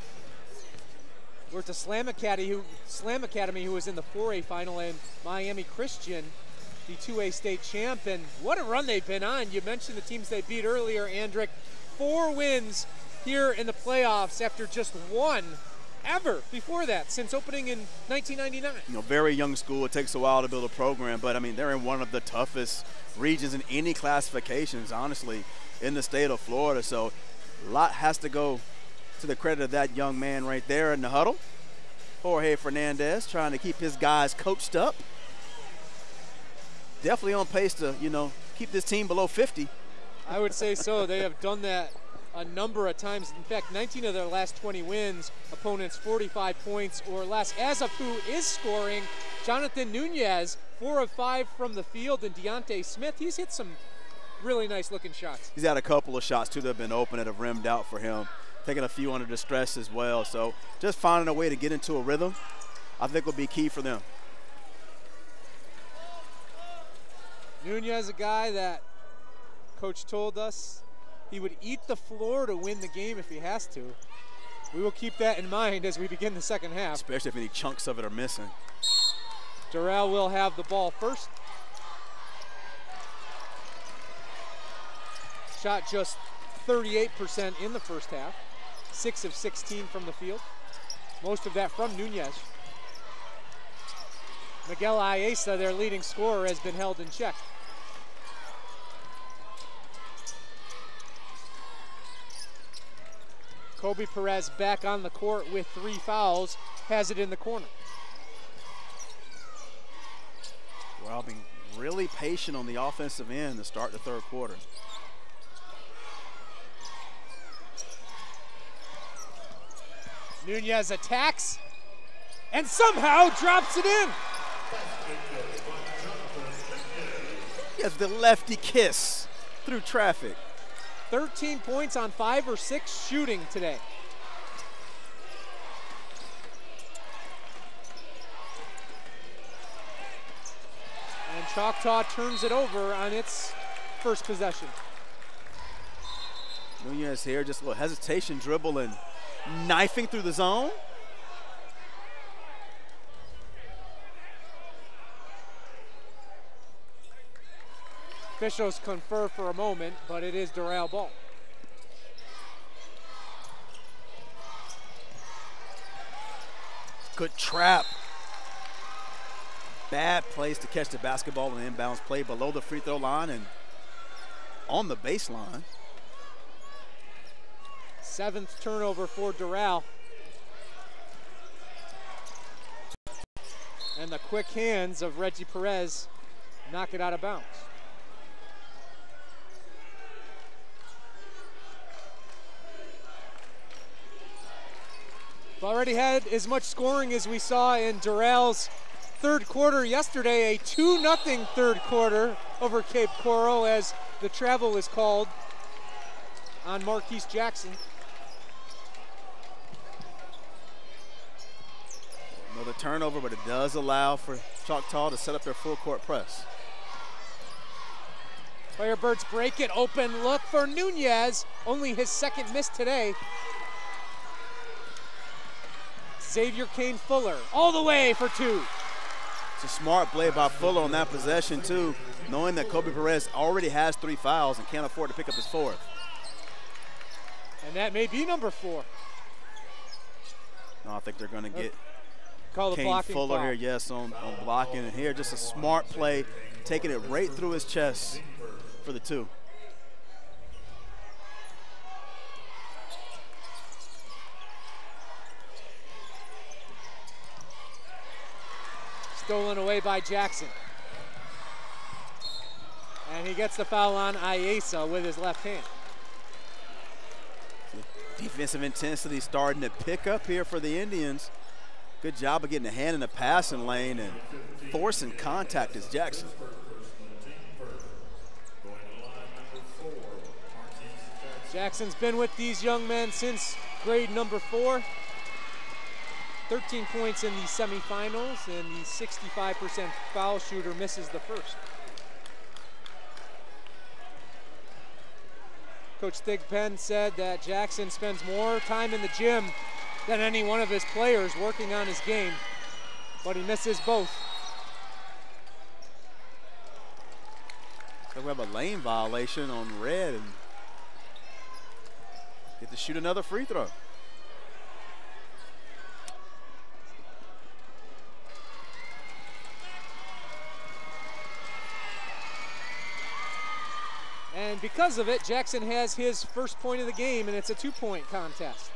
were to Slam Academy, who was in the 4A final, and Miami Christian, the 2A state champ. And what a run they've been on. You mentioned the teams they beat earlier, Andrick. 4 wins here in the playoffs after just one ever before that, since opening in 1999. You know, very young school. It takes a while to build a program, but I mean, they're in one of the toughest regions in any classifications, honestly, in the state of Florida. So a lot has to go to the credit of that young man right there in the huddle. Jorge Fernandez trying to keep his guys coached up. Definitely on pace to, you know, keep this team below 50. I would say so. They have done that a number of times. In fact, 19 of their last 20 wins, opponents 45 points or less. As of who is scoring, Jonathan Nunez, 4 of 5 from the field, and Deonte Smith, he's hit some really nice looking shots. He's had a couple of shots too that have been open that have rimmed out for him. Taking a few under distress as well. So just finding a way to get into a rhythm, I think will be key for them. Nunez, a guy that Coach told us he would eat the floor to win the game if he has to. We will keep that in mind as we begin the second half. Especially if any chunks of it are missing. Doral will have the ball first. Shot just 38% in the first half. 6 of 16 from the field. Most of that from Nunez. Miguel Ayesa, their leading scorer, has been held in check. Kobe Perez back on the court with 3 fouls, has it in the corner. Well, being really patient on the offensive end to start the third quarter. Nunez attacks and somehow drops it in. He has the lefty kiss through traffic. 13 points on 5 or 6 shooting today. And Choctaw turns it over on its first possession. Nunez here, just a little hesitation, dribble, and knifing through the zone. Officials confer for a moment, but it is Doral ball. Good trap. Bad place to catch the basketball and inbounds play below the free throw line and on the baseline. 7th turnover for Doral. And the quick hands of Reggie Perez knock it out of bounds. We've already had as much scoring as we saw in Doral's third quarter yesterday, a 2-0 third quarter over Cape Coral as the travel is called on Marquise Jackson. Another turnover, but it does allow for Choctaw to set up their full court press. Firebirds break it, open look for Nunez, only his 2nd miss today. Xavier Kane Fuller all the way for 2. It's a smart play by Fuller on that possession too, knowing that Kobe Perez already has 3 fouls and can't afford to pick up his 4th. And that may be number 4. No, I think they're going to get Call the Kane blocking Fuller foul. here, yes, on blocking. And here, just a smart play, taking it right through his chest for the 2. stolen away by Jackson. And he gets the foul on Ayesa with his left hand. Defensive intensity starting to pick up here for the Indians. Good job of getting a hand in the passing lane and forcing contact as Jackson. Jackson's been with these young men since grade number 4. 13 points in the semifinals, and the 65% foul shooter misses the first. Coach Thigpen said that Jackson spends more time in the gym than any one of his players working on his game, but he misses both. So we have a lane violation on red and get to shoot another free throw. And because of it, Jackson has his first point of the game, and it's a 2-point contest.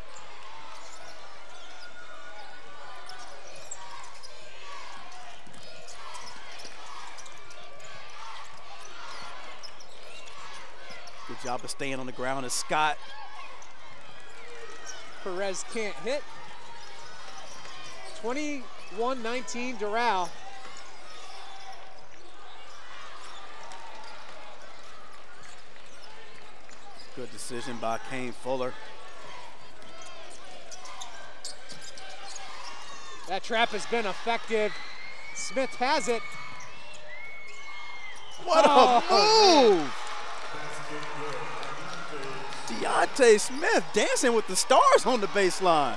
Good job of staying on the ground as Scott. Perez can't hit. 21-19 Doral. Good decision by Kane Fuller. That trap has been effective. Smith has it. What a move! Deonte Smith dancing with the stars on the baseline.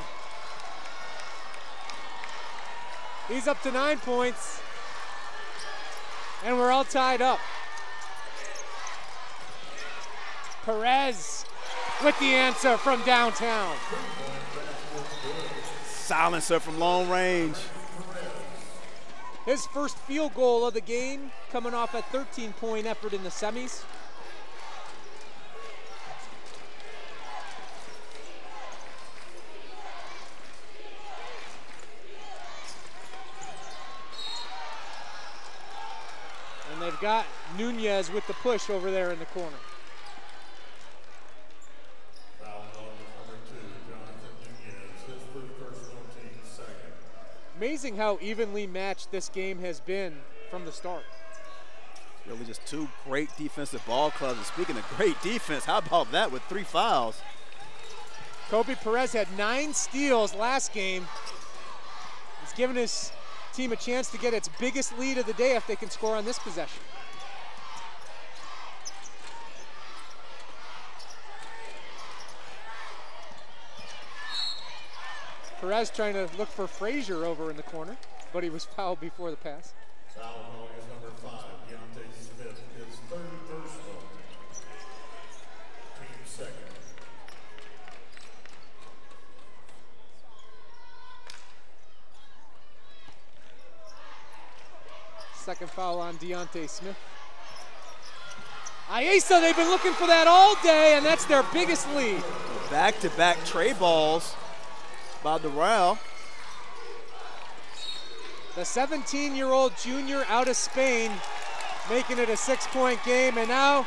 He's up to 9 points. And we're all tied up. Perez with the answer from downtown. Silencer from long range. His first field goal of the game, coming off a 13-point effort in the semis. And they've got Nunez with the push over there in the corner. Amazing how evenly matched this game has been from the start. Really just two great defensive ball clubs. And speaking of great defense, how about that with 3 fouls? Kobe Perez had 9 steals last game. He's given his team a chance to get its biggest lead of the day if they can score on this possession. Perez trying to look for Frazier over in the corner, but he was fouled before the pass. Foul is number 5, Deonte Smith, his 3rd personal. Team second. Second foul on Deonte Smith. Ayesa, they've been looking for that all day, and that's their biggest lead. Back-to-back tray balls by Doral. The 17-year-old junior out of Spain making it a 6-point game, and now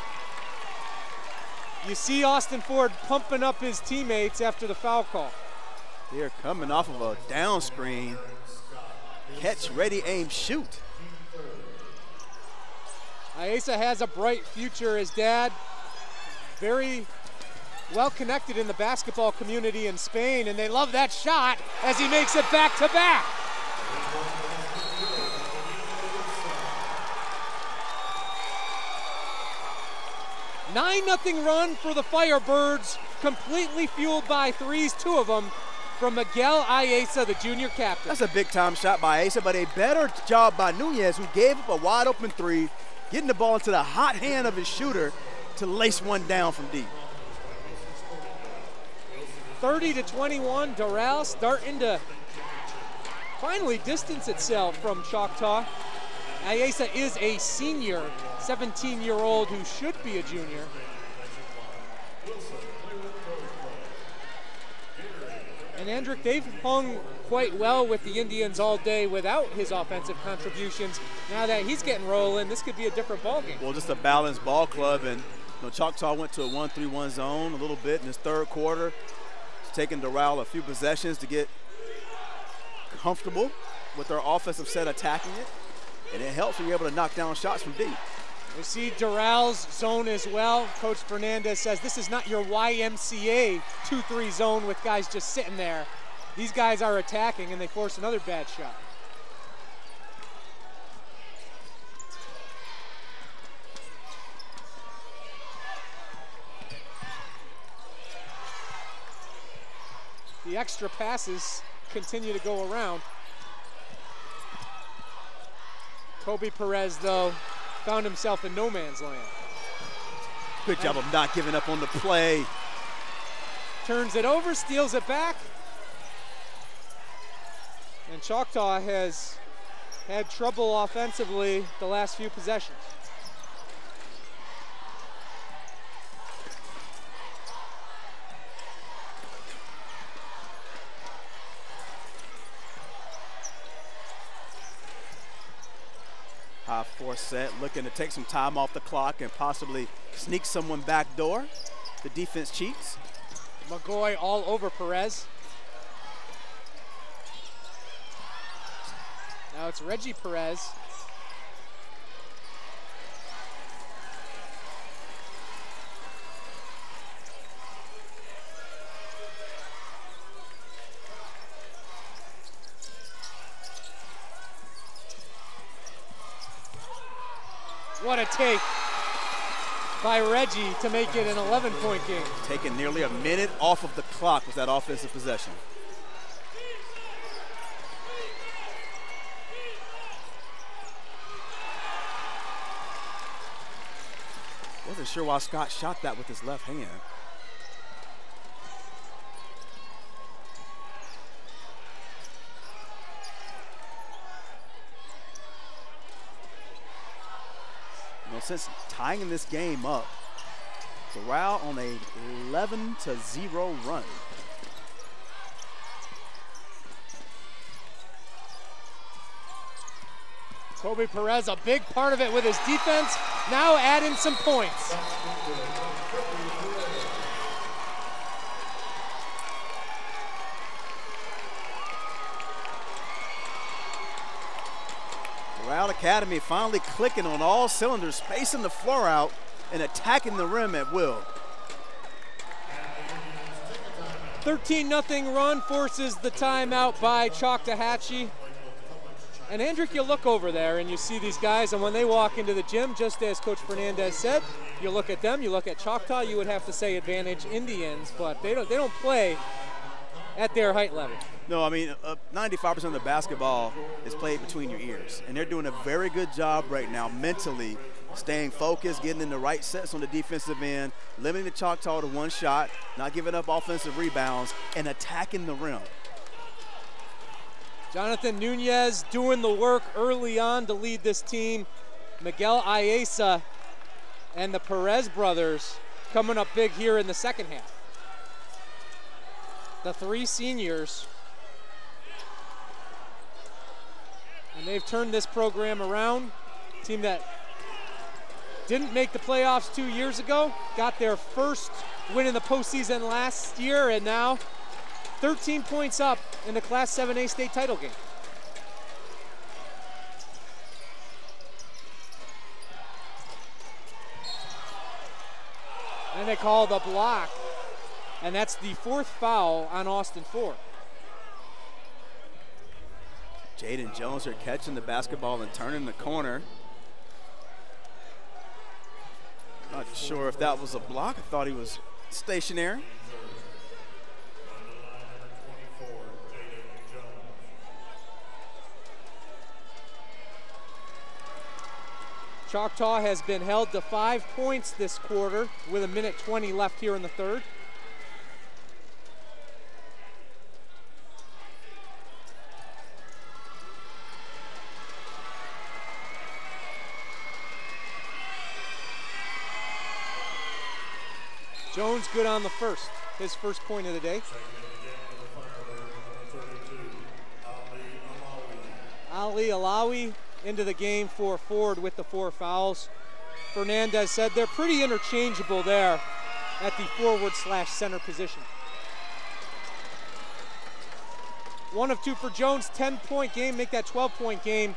you see Austin Ford pumping up his teammates after the foul call. They're coming off of a down screen. Catch, ready, aim, shoot. Ayesa has a bright future. His dad, very well connected in the basketball community in Spain, and they love that shot as he makes it back to back. A 9-0 run for the Firebirds, completely fueled by threes, 2 of them from Miguel Ayesa, the junior captain. That's a big-time shot by Ayesa, but a better job by Nunez, who gave up a wide-open 3, getting the ball into the hot hand of his shooter to lace one down from deep. 30-21, Doral starting to finally distance itself from Choctw. Ayesa is a senior, 17-year-old who should be a junior. And Andrick, they've hung quite well with the Indians all day without his offensive contributions. Now that he's getting rolling, this could be a different ballgame. Well, just a balanced ball club, and Choctaw went to a 1-3-1 zone a little bit in his third quarter. It's taken Doral a few possessions to get comfortable with their offensive set attacking it, and it helps when you're able to knock down shots from deep. We see Doral's zone as well. Coach Fernandez says this is not your YMCA 2-3 zone with guys just sitting there. These guys are attacking, and they force another bad shot. The extra passes continue to go around. Kobe Perez, though, found himself in no man's land. Good job of not giving up on the play. Turns it over, steals it back. And Choctaw has had trouble offensively the last few possessions. High force set, looking to take some time off the clock and possibly sneak someone back door. The defense cheats. McGoy all over Perez. Now it's Reggie Perez. What a take by Reggie to make it an 11-point game. Taking nearly a minute off of the clock with that offensive possession. Wasn't sure why Scott shot that with his left hand. Since tying this game up, Doral on a 11-0 run. Kobe Perez, a big part of it with his defense, now adding some points. Doral Academy finally clicking on all cylinders, spacing the floor out and attacking the rim at will. 13-0 run forces the timeout by Choctw. And Andrick, you look over there and you see these guys, and when they walk into the gym, just as Coach Fernandez said, you look at them, you look at Choctaw, you would have to say advantage Indians, but they don't play at their height level. No, I mean, 95% of the basketball is played between your ears, and they're doing a very good job right now mentally, staying focused, getting in the right sets on the defensive end, limiting the Choctaw to one shot, not giving up offensive rebounds, and attacking the rim. Jonathan Nunez doing the work early on to lead this team. Miguel Ayesa and the Perez brothers coming up big here in the second half. The three seniors. And they've turned this program around. Team that didn't make the playoffs 2 years ago, got their first win in the postseason last year, and now 13 points up in the Class 7A state title game. And they call the block, and that's the fourth foul on Austin Ford. Jaden Jones are catching the basketball and turning the corner. Not sure if that was a block. I thought he was stationary. Choctaw has been held to 5 points this quarter with 1:20 left here in the third. Jones good on the first, his first point of the day. Ali Alawi into the game for Ford with the 4 fouls. Fernandez said they're pretty interchangeable there at the forward/center position. 1 of 2 for Jones, 10-point game, make that 12-point game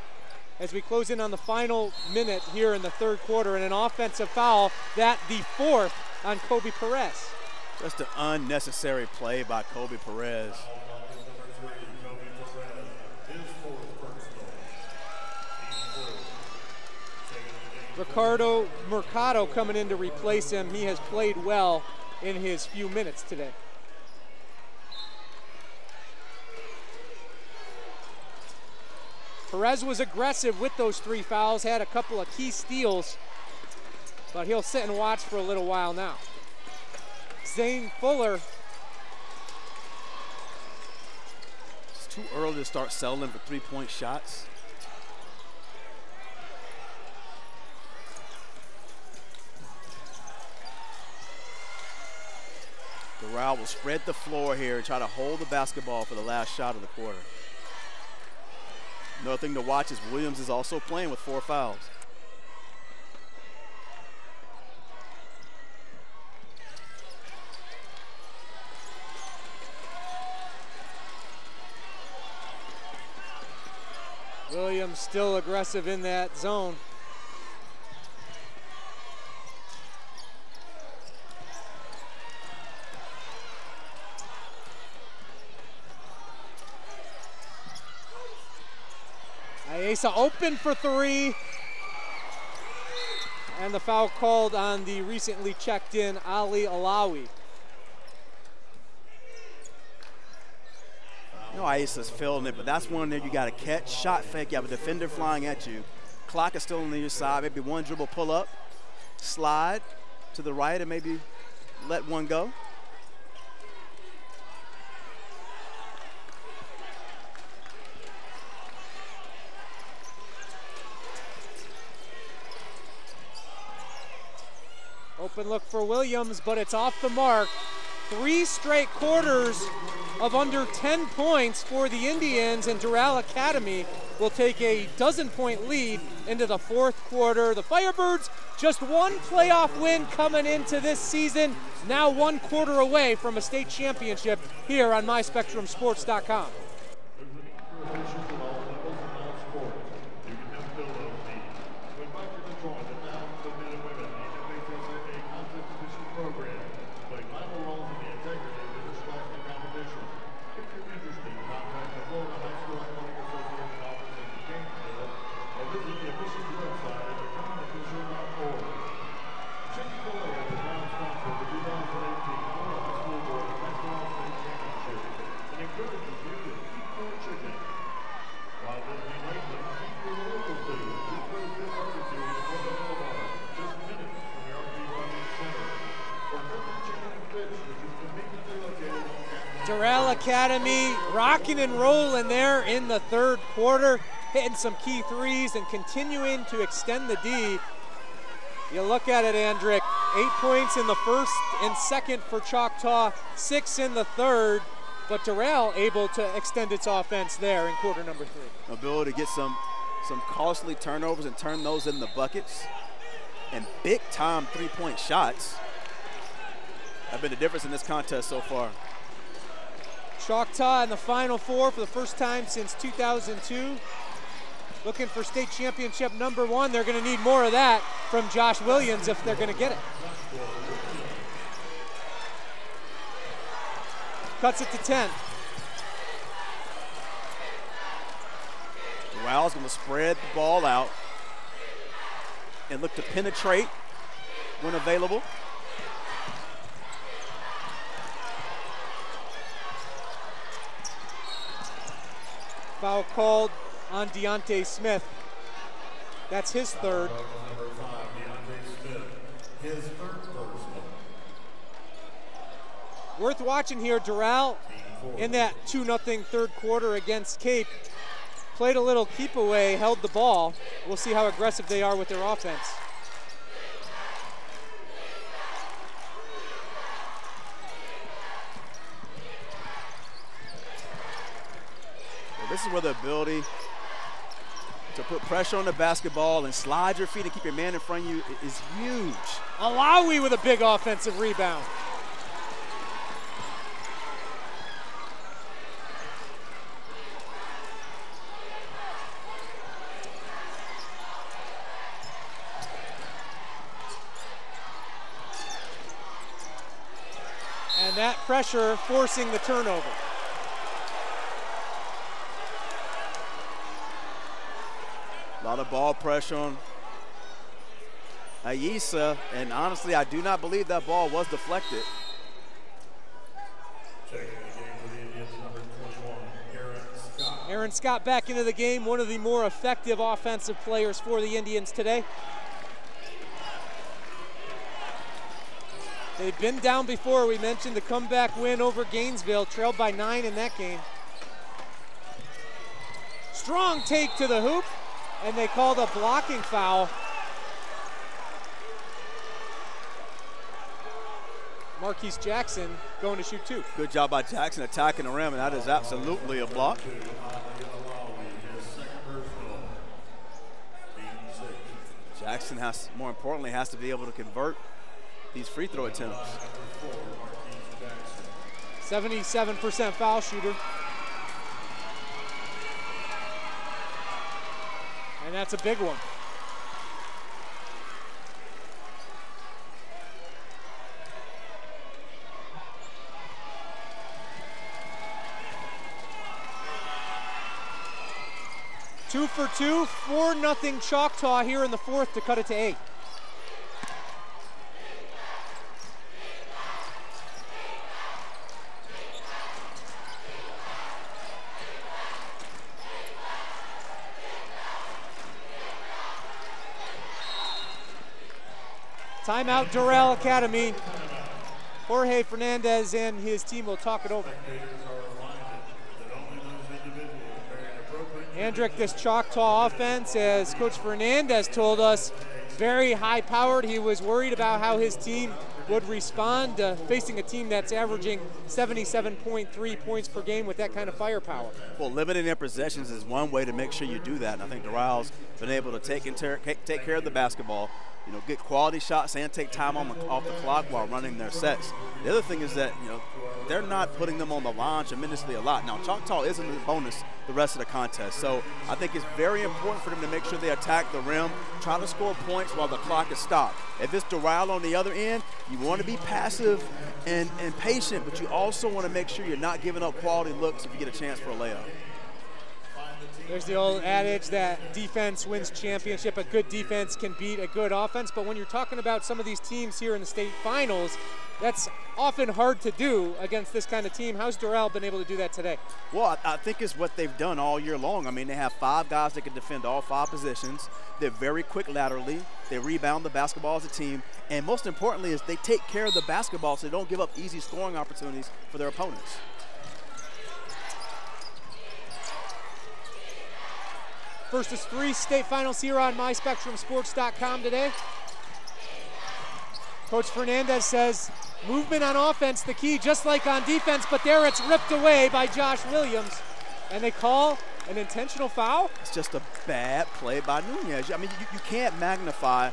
as we close in on the final minute here in the third quarter, and an offensive foul, that the 4th on Kobe Perez. Just an unnecessary play by Kobe Perez. Ricardo Mercado coming in to replace him. He has played well in his few minutes today. Perez was aggressive with those 3 fouls, had a couple of key steals, but he'll sit and watch for a little while now. Zane Fuller. It's too early to start settling for 3-point shots. Doral will spread the floor here and try to hold the basketball for the last shot of the quarter. Another thing to watch is Williams is also playing with 4 fouls. Williams still aggressive in that zone. Ayesa open for 3. And the foul called on the recently checked in Ali Alawi. You know, Ayesa's feeling it, but that's one there you got to catch. Shot fake, you have a defender flying at you. Clock is still on your side. Maybe one dribble pull up, slide to the right, and maybe let one go. Open look for Williams, but it's off the mark. 3 straight quarters of under 10 points for the Indians, and Doral Academy will take a dozen-point lead into the 4th quarter. The Firebirds just 1 playoff win coming into this season, now 1 quarter away from a state championship here on MySpectrumSports.com. Doral Academy rocking and rolling there in the 3rd quarter, hitting some key threes and continuing to extend the D. You look at it, Andrick, 8 points in the 1st and 2nd for Choctaw, 6 in the 3rd, but Doral able to extend its offense there in quarter number 3. Ability to get some costly turnovers and turn those in the buckets, and big-time 3-point shots have been the difference in this contest so far. Choctaw in the Final Four for the first time since 2002. Looking for state championship number 1. They're going to need more of that from Josh Williams if they're going to get it. Cuts it to 10. Doral's going to spread the ball out and look to penetrate when available. Foul called on Deonte Smith. That's his 3rd. Number 5, Deonte Smith, his 3rd personal. Worth watching here, Doral in that 2-0 3rd quarter against Cape. Played a little keep away, held the ball. We'll see how aggressive they are with their offense. This is where the ability to put pressure on the basketball and slide your feet and keep your man in front of you is huge. Alawi with a big offensive rebound. And that pressure forcing the turnover. A lot of ball pressure on Ayisa, and honestly, I do not believe that ball was deflected. Checking the game for the Indians, number 21, Aaron Scott. Aaron Scott back into the game, one of the more effective offensive players for the Indians today. They've been down before. We mentioned the comeback win over Gainesville, trailed by 9 in that game. Strong take to the hoop, and they called a blocking foul. Marquise Jackson going to shoot 2. Good job by Jackson attacking the rim, and that is absolutely a block. Jackson has, more importantly, has to be able to convert these free throw attempts. 77% foul shooter. And that's a big one. Two for 2, 4-0 Choctaw here in the 4th to cut it to 8. Timeout, Doral Academy. Jorge Fernandez and his team will talk it over. Hendrick, this Choctaw offense, as Coach Fernandez told us, very high-powered. He was worried about how his team would respond facing a team that's averaging 77.3 points per game with that kind of firepower. Well, limiting their possessions is one way to make sure you do that, and I think Doral's been able to take care of the basketball, you know, get quality shots and take time off the clock while running their sets. The other thing is that, you know, they're not putting them on the line tremendously a lot. Now, Choctaw is in the bonus the rest of the contest, so I think it's very important for them to make sure they attack the rim, try to score points while the clock is stopped. If it's Doral on the other end, you want to be passive and patient, but you also want to make sure you're not giving up quality looks if you get a chance for a layup. There's the old adage that defense wins championship. A good defense can beat a good offense, but when you're talking about some of these teams here in the state finals, that's often hard to do against this kind of team. How's Doral been able to do that today? Well, I think it's what they've done all year long. I mean, they have 5 guys that can defend all 5 positions. They're very quick laterally. They rebound the basketball as a team. And most importantly is they take care of the basketball so they don't give up easy scoring opportunities for their opponents. First is 3 state finals here on MySpectrumSports.com today. Coach Fernandez says movement on offense the key, just like on defense, but there it's ripped away by Josh Williams. And they call an intentional foul? It's just a bad play by Nunez. I mean, you can't magnify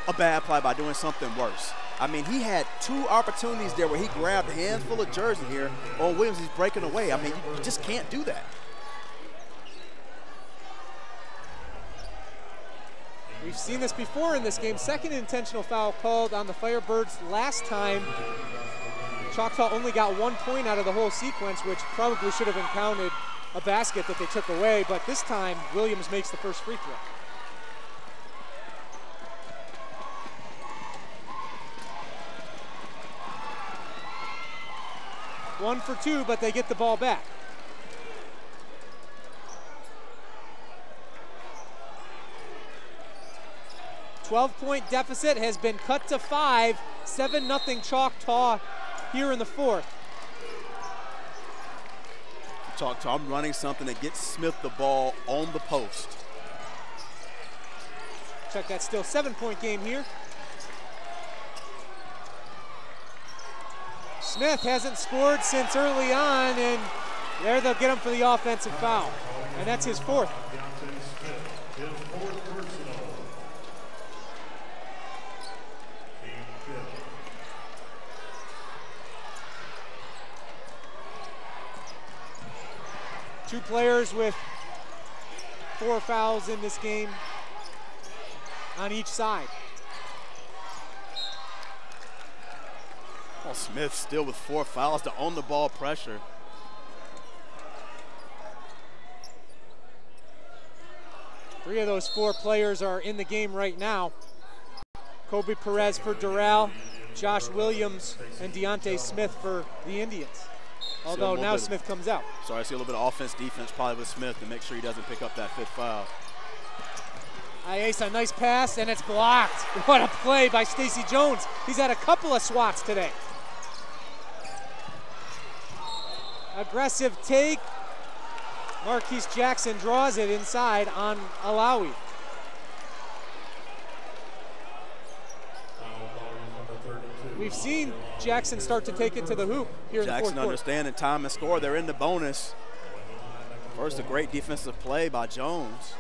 a bad play by doing something worse. I mean, he had 2 opportunities there where he grabbed a handful of jersey here on Williams. He's breaking away. I mean, you just can't do that. We've seen this before in this game. Second intentional foul called on the Firebirds last time. Choctaw only got 1 point out of the whole sequence, which probably should have encountered a basket that they took away, but this time Williams makes the first free throw. One for 2, but they get the ball back. $12-point deficit has been cut to 5, 7-0 Choctaw here in the 4th. Choctaw, I'm running something that gets Smith the ball on the post. Check that, still 7-point game here. Smith hasn't scored since early on, and there they'll get him for the offensive foul. And that's his 4th. His fourth personal. Team fifth. Two players with 4 fouls in this game on each side. Well, Smith still with 4 fouls to own the ball pressure. Three of those 4 players are in the game right now. Kobe Perez for Doral, Josh Williams, and Deonte Smith for the Indians. Although now Smith comes out. Sorry, I see a little bit of offense, defense probably with Smith to make sure he doesn't pick up that 5th foul. Ayesa, nice pass, and it's blocked. What a play by Stacey Jones. He's had a couple of swats today. Aggressive take. Marquise Jackson draws it inside on Alawi. We've seen Jackson start to take it to the hoop here in the fourth quarter. Jackson understanding time and score. They're in the bonus. First, a great defensive play by Jones.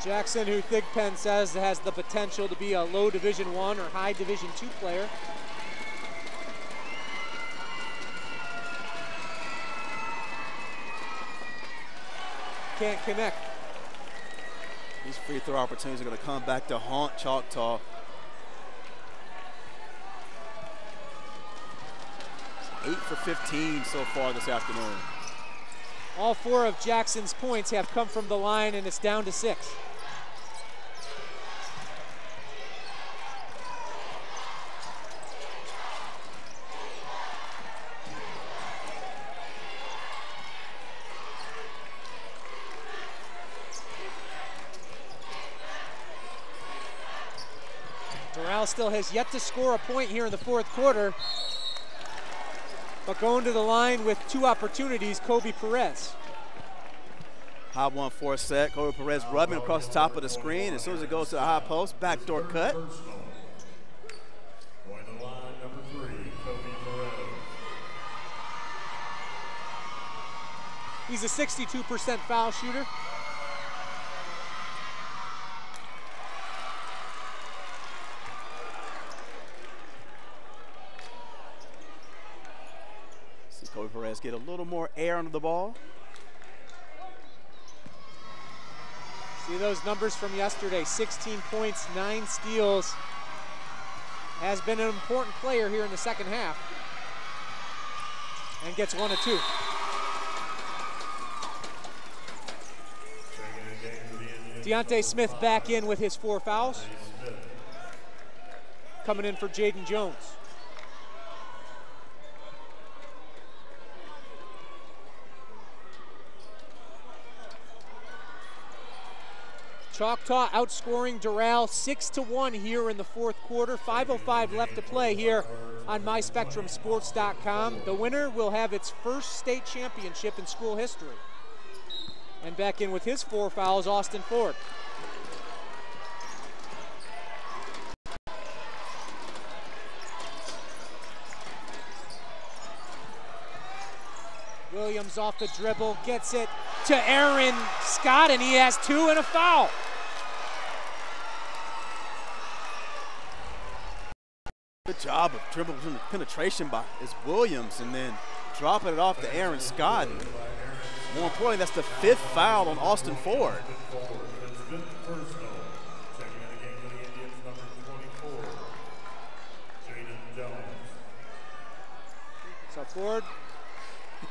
Jackson, who Thigpen says has the potential to be a low Division I or high Division II player. Can't connect. These free throw opportunities are going to come back to haunt Choctaw. 8 for 15 so far this afternoon. All 4 of Jackson's points have come from the line, and it's down to 6. Doral still has yet to score a point here in the fourth quarter, but going to the line with 2 opportunities, Kobe Perez. High 1-4 set. Kobe Perez rubbing across the top of the screen. As soon as it goes to the high post, backdoor cut. Going to the line, number 3, Kobe Perez. He's a 62% foul shooter. Kobe Perez get a little more air under the ball. See those numbers from yesterday, 16 points, 9 steals. Has been an important player here in the second half. And gets 1 of 2. Deonte Smith back in with his 4 fouls. Coming in for Jaden Jones. Choctaw outscoring Doral 6-1 here in the fourth quarter. 5:05 left to play here on MySpectrumSports.com. The winner will have its first state championship in school history. And back in with his 4 fouls, Austin Ford. Williams off the dribble, gets it to Aaron Scott, and he has 2 and a foul. Good job of dribble penetration by Williams, and then dropping it off to Aaron Scott. And more importantly, that's the 5th foul on Austin Ford. So Ford.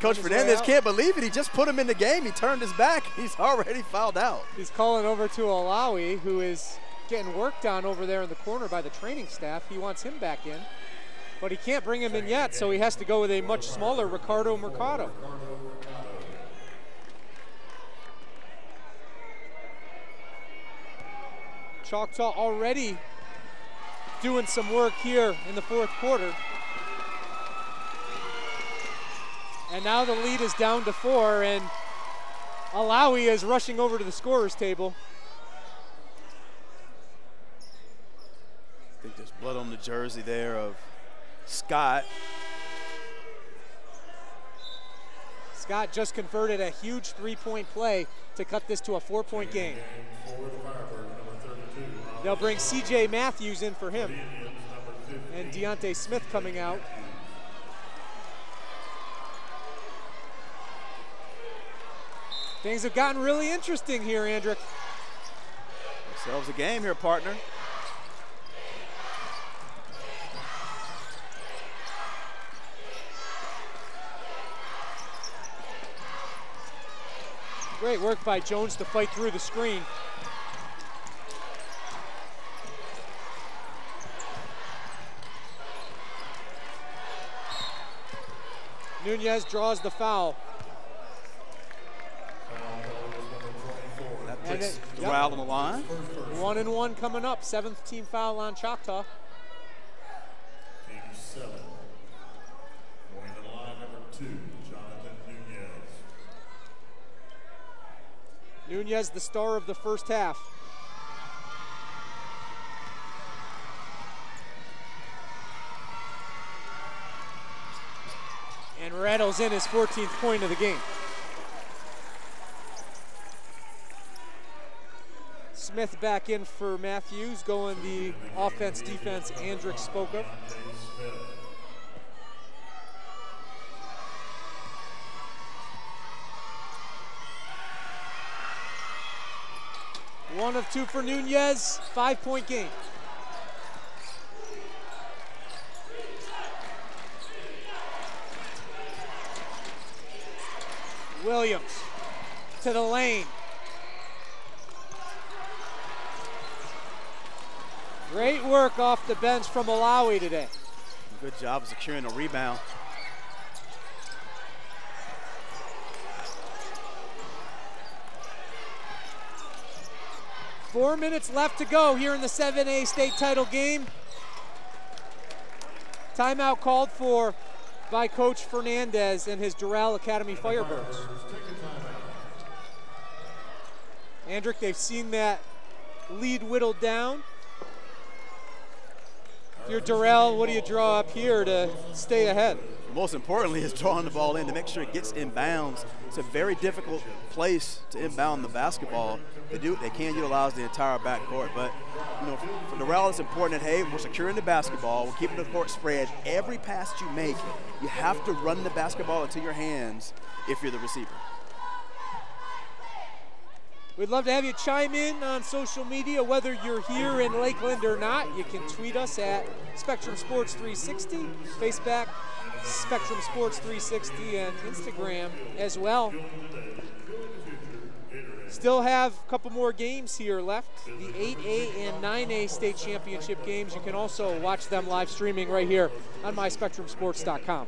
Coach Fernandez can't believe it. He just put him in the game. He turned his back. He's already fouled out. He's calling over to Alawi, who is getting worked on over there in the corner by the training staff. He wants him back in, but he can't bring him in yet, so he has to go with a much smaller Ricardo Mercado. Choctaw already doing some work here in the fourth quarter. And now the lead is down to 4, and Alawi is rushing over to the scorer's table. I think there's blood on the jersey there of Scott. Scott just converted a huge 3-point play to cut this to a 4-point game. They'll bring C.J. Matthews in for him. And Deonte Smith coming out. Things have gotten really interesting here, Andrick. Ourselves a game here, partner. Great work by Jones to fight through the screen. Nunez draws the foul. That puts Doral on the line. 1-and-1 coming up. 7th team foul on Choctaw. Team 7. Going to the line, number 2, Jonathan Nunez. Nunez, the star of the first half. And rattles in his 14th point of the game. Smith back in for Matthews, going the offense-defense Andrick spoke of. One of 2 for Nunez, 5-point game. Williams to the lane. Great work off the bench from Malawi today. Good job of securing a rebound. Four minutes left to go here in the 7A state title game. Timeout called for by Coach Fernandez and his Doral Academy Firebirds. Andrick, they've seen that lead whittled down. If you're Doral, what do you draw up here to stay ahead? Most importantly is drawing the ball in to make sure it gets inbounds. It's a very difficult place to inbound the basketball. They can utilize the entire backcourt, but for Doral, it's important that, hey, we're securing the basketball, we're keeping the court spread. Every pass that you make, you have to run the basketball into your hands if you're the receiver. We'd love to have you chime in on social media, whether you're here in Lakeland or not. You can tweet us at Spectrum Sports 360, Facebook, Spectrum Sports 360, and Instagram as well. Still have a couple more games here left. The 8A and 9A state championship games. You can also watch them live streaming right here on myspectrumsports.com.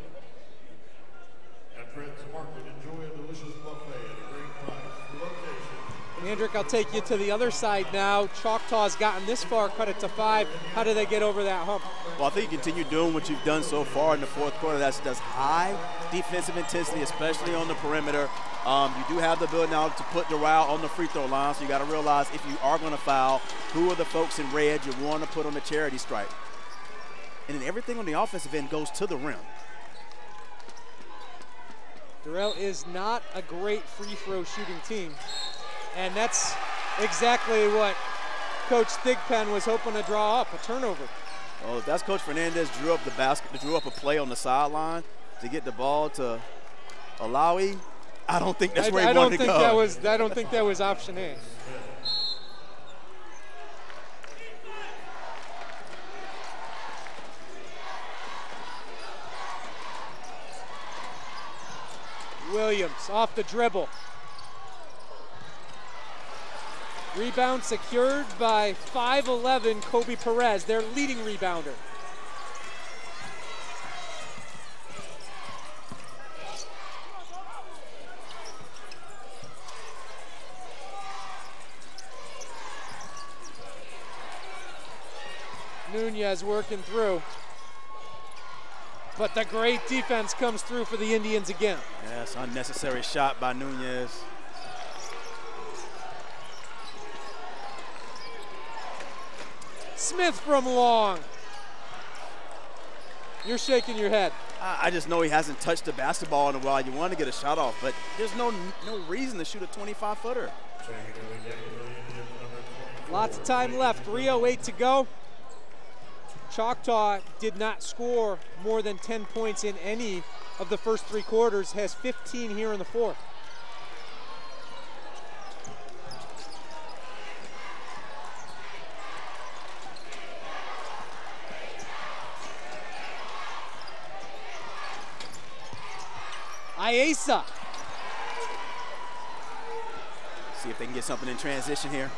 At Fred's Market, enjoy a delicious buffet at a great price. Location. Andrick, I'll take you to the other side now. Choctaw's gotten this far, cut it to 5. How do they get over that hump? Well, I think you continue doing what you've done so far in the fourth quarter. That's high defensive intensity, especially on the perimeter. You do have the ability now to put Doral on the free throw line, so you got to realize if you are going to foul, who are the folks in red you want to put on the charity stripe. And then everything on the offensive end goes to the rim. Doral is not a great free throw shooting team, and that's exactly what Coach Thigpen was hoping to draw up, a turnover. Well, if that's Coach Fernandez drew up the basket, drew up a play on the sideline to get the ball to Alawi, I don't think that's where he wanted to go. I don't think that was option A. Williams off the dribble. Rebound secured by 5'11" Kobe Perez, their leading rebounder. Nunez working through. But the great defense comes through for the Indians again. Yes, unnecessary shot by Nunez. Smith from long. You're shaking your head. I just know he hasn't touched the basketball in a while. You want to get a shot off, but there's no reason to shoot a 25-footer. Lots of time left, 3:08 to go. Choctaw did not score more than 10 points in any of the first 3 quarters, has 15 here in the fourth. Ayesa. See if they can get something in transition here.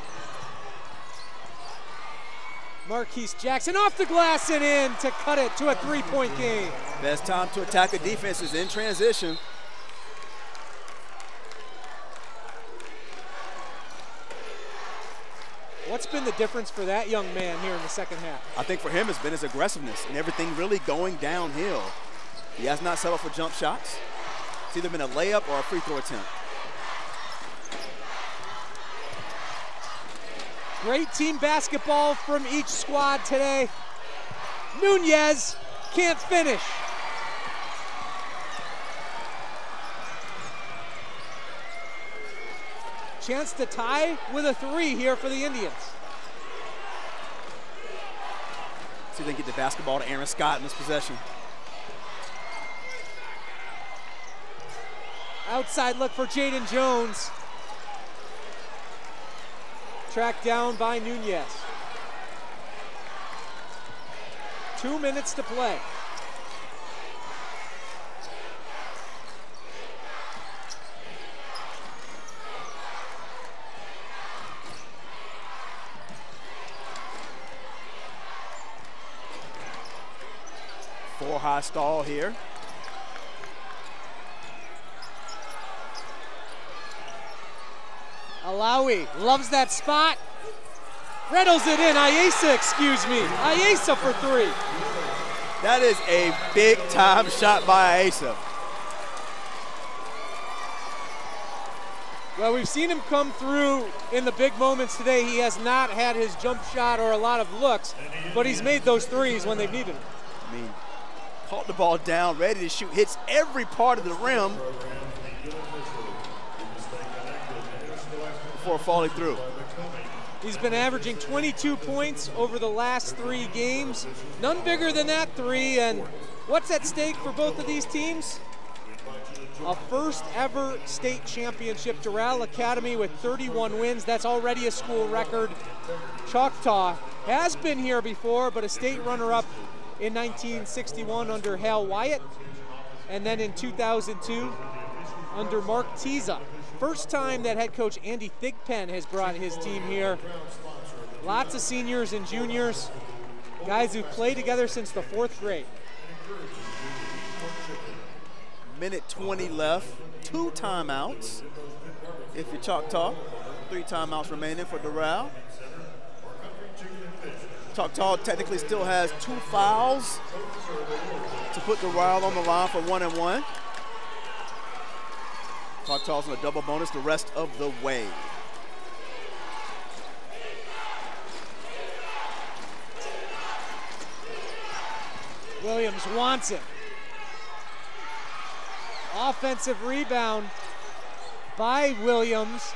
Marquise Jackson off the glass and in to cut it to a 3-point game. Best time to attack a defense is in transition. What's been the difference for that young man here in the second half? I think for him it's been his aggressiveness and everything really going downhill. He has not settled for jump shots. It's either been a layup or a free throw attempt. Great team basketball from each squad today. Nunez can't finish. Chance to tie with a 3 here for the Indians. See if they can get the basketball to Aaron Scott in this possession. Outside look for Jaden Jones. Tracked down by Nunez. 2 minutes to play. High stall here. Alawi loves that spot. Rattles it in. Ayesa, excuse me. Ayesa for 3. That is a big time shot by Ayesa. Well, we've seen him come through in the big moments today. He has not had his jump shot or a lot of looks, but he's made those threes when they've needed them. I mean, caught the ball down, ready to shoot, hits every part of the rim before falling through. He's been averaging 22 points over the last 3 games. None bigger than that 3, and what's at stake for both of these teams? A first ever state championship. Doral Academy with 31 wins. That's already a school record. Choctaw has been here before, but a state runner-up in 1961 under Hal Wyatt, and then in 2002 under Mark Tiza. First time that head coach Andy Thigpen has brought his team here. Lots of seniors and juniors, guys who've played together since the 4th grade. Minute 20 left, 2 timeouts if you're Choctaw. 3 timeouts remaining for Doral. Choctaw technically still has 2 fouls to put Doral on the line for 1-and-1. Choctaw's in a double bonus the rest of the way. Williams wants it. Offensive rebound by Williams.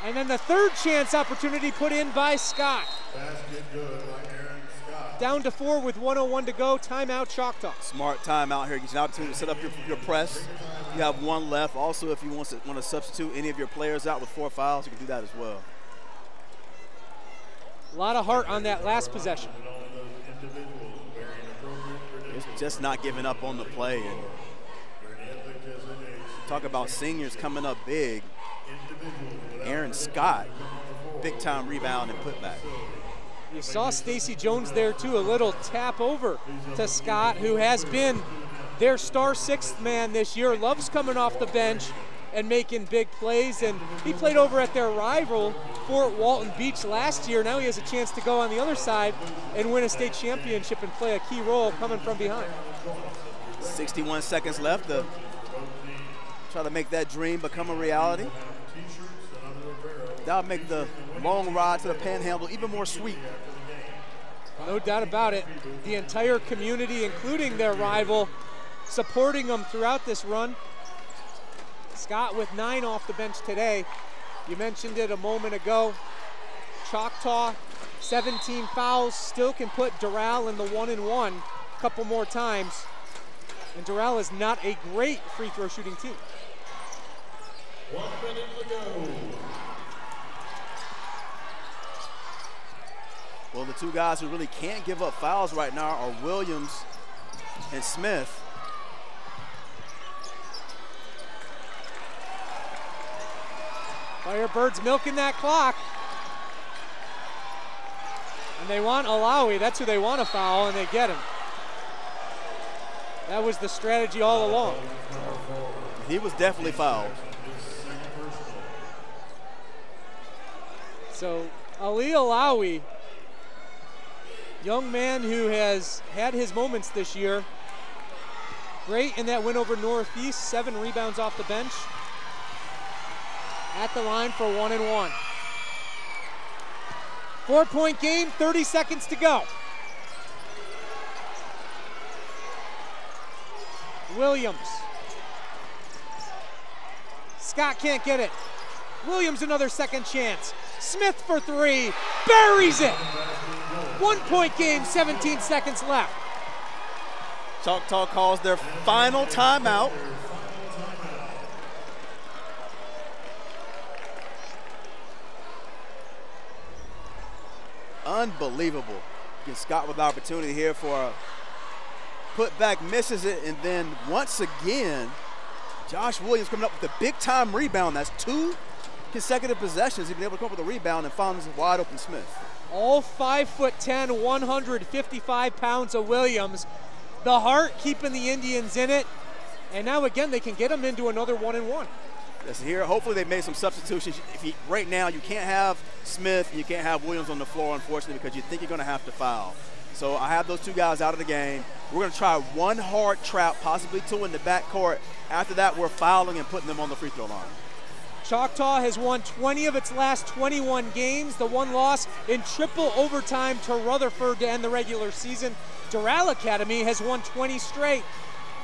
And then the 3rd chance opportunity put in by Scott. Basket good by Aaron Scott. Down to 4 with 1:01 to go. Timeout, Choctaw. Smart timeout here. Gives you an opportunity to set up your press. You have 1 left. Also, if you want to substitute any of your players out with 4 fouls, you can do that as well. A lot of heart on that last possession. It's just not giving up on the play. And talk about seniors coming up big. Aaron Scott, big time rebound and putback. You saw Stacey Jones there too, a little tap over to Scott, who has been their star 6th man this year, loves coming off the bench and making big plays, and he played over at their rival, Fort Walton Beach, last year. Now he has a chance to go on the other side and win a state championship and play a key role coming from behind. 61 seconds left to try to make that dream become a reality. That'll make the long ride to the Panhandle even more sweet. No doubt about it. The entire community, including their rival, supporting them throughout this run. Scott with 9 off the bench today. You mentioned it a moment ago. Choctaw, 17 fouls, still can put Doral in the 1-and-1 a couple more times. And Doral is not a great free throw shooting team. 1 minute to go. Well, the two guys who really can't give up fouls right now are Williams and Smith. Firebirds milking that clock. And they want Alawi. That's who they want to foul, and they get him. That was the strategy all along. He was definitely fouled. So Ali Alawi, young man who has had his moments this year. Great in that win over Northeast, 7 rebounds off the bench. At the line for 1-and-1. 4-point game, 30 seconds to go. Williams. Scott can't get it. Williams another second chance. Smith for 3, buries it. 1-point game, 17 seconds left. Choctaw calls their final timeout. Unbelievable. Again, Scott with the opportunity here for a putback, misses it, and then once again, Josh Williams coming up with a big-time rebound. That's 2 consecutive possessions. He's been able to come up with a rebound and finds a wide-open Smith. All 5'10", 155 pounds of Williams. The heart keeping the Indians in it, and now again they can get them into another 1-and-1. Yes, here, hopefully they've made some substitutions. Right now, you can't have Smith, you can't have Williams on the floor, unfortunately, because you think you're going to have to foul. So I have those two guys out of the game. We're going to try one hard trap, possibly 2 in the backcourt. After that, we're fouling and putting them on the free throw line. Choctaw has won 20 of its last 21 games. The one loss in triple overtime to Rutherford to end the regular season. Doral Academy has won 20 straight.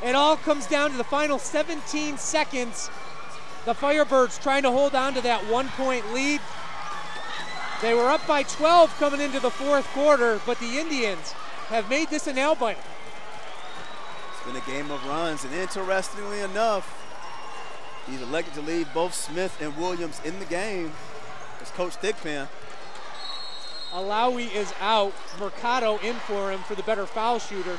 It all comes down to the final 17 seconds. The Firebirds trying to hold on to that 1-point lead. They were up by 12 coming into the 4th quarter, but the Indians have made this a nail-biter. It's been a game of runs, and interestingly enough, he's elected to leave both Smith and Williams in the game. It's Coach Thigpen. Alawi is out. Mercado in for him for the better foul shooter.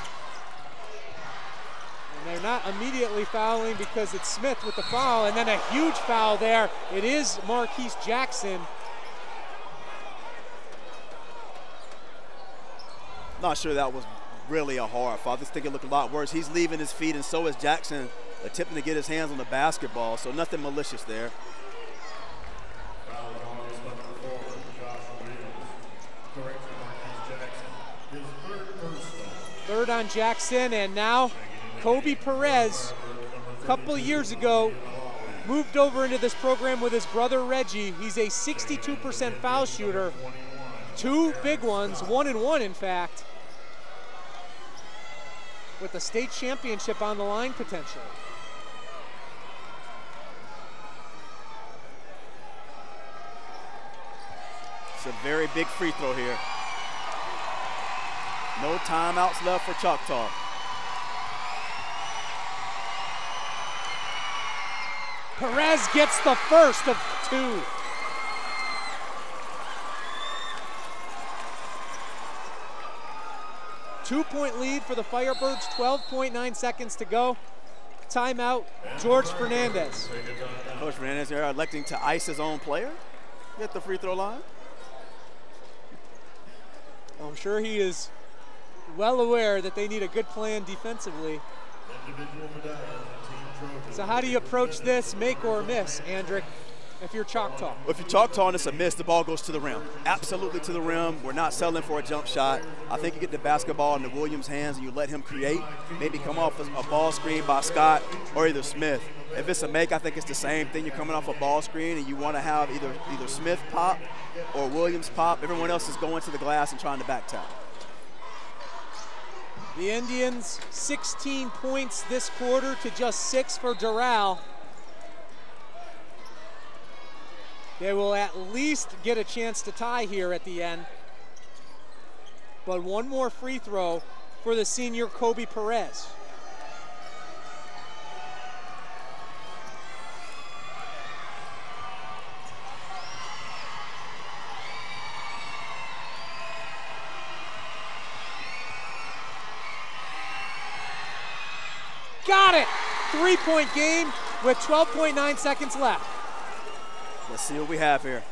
And they're not immediately fouling because it's Smith with the foul, and then a huge foul there. It is Marquise Jackson. Not sure that was really a hard foul. I just think it looked a lot worse. He's leaving his feet, and so is Jackson, attempting to get his hands on the basketball, so nothing malicious there. Third on Jackson, and now Kobe Perez, a couple years ago, moved over into this program with his brother Reggie. He's a 62% foul shooter. 2 big ones, 1-and-1 in fact, with the state championship on the line potentially. It's a very big free throw here. No timeouts left for Choctaw. Perez gets the first of 2. Two-point lead for the Firebirds, 12.9 seconds to go. Timeout, Jorge Fernandez. Coach Fernandez here electing to ice his own player at the free throw line. I'm sure he is well aware that they need a good plan defensively. So how do you approach this, make or miss, Andrick, if you're Choctaw? Well, if you're Choctaw and it's a miss, the ball goes to the rim. Absolutely to the rim. We're not settling for a jump shot. I think you get the basketball in the Williams' hands and you let him create, maybe come off a ball screen by Scott or either Smith. If it's a make, I think it's the same thing. You're coming off a ball screen and you want to have either Smith pop or Williams pop. Everyone else is going to the glass and trying to back tap. The Indians 16 points this quarter to just 6 for Doral. They will at least get a chance to tie here at the end. But one more free throw for the senior Kobe Perez. Got it! 3-point game with 12.9 seconds left. Let's see what we have here.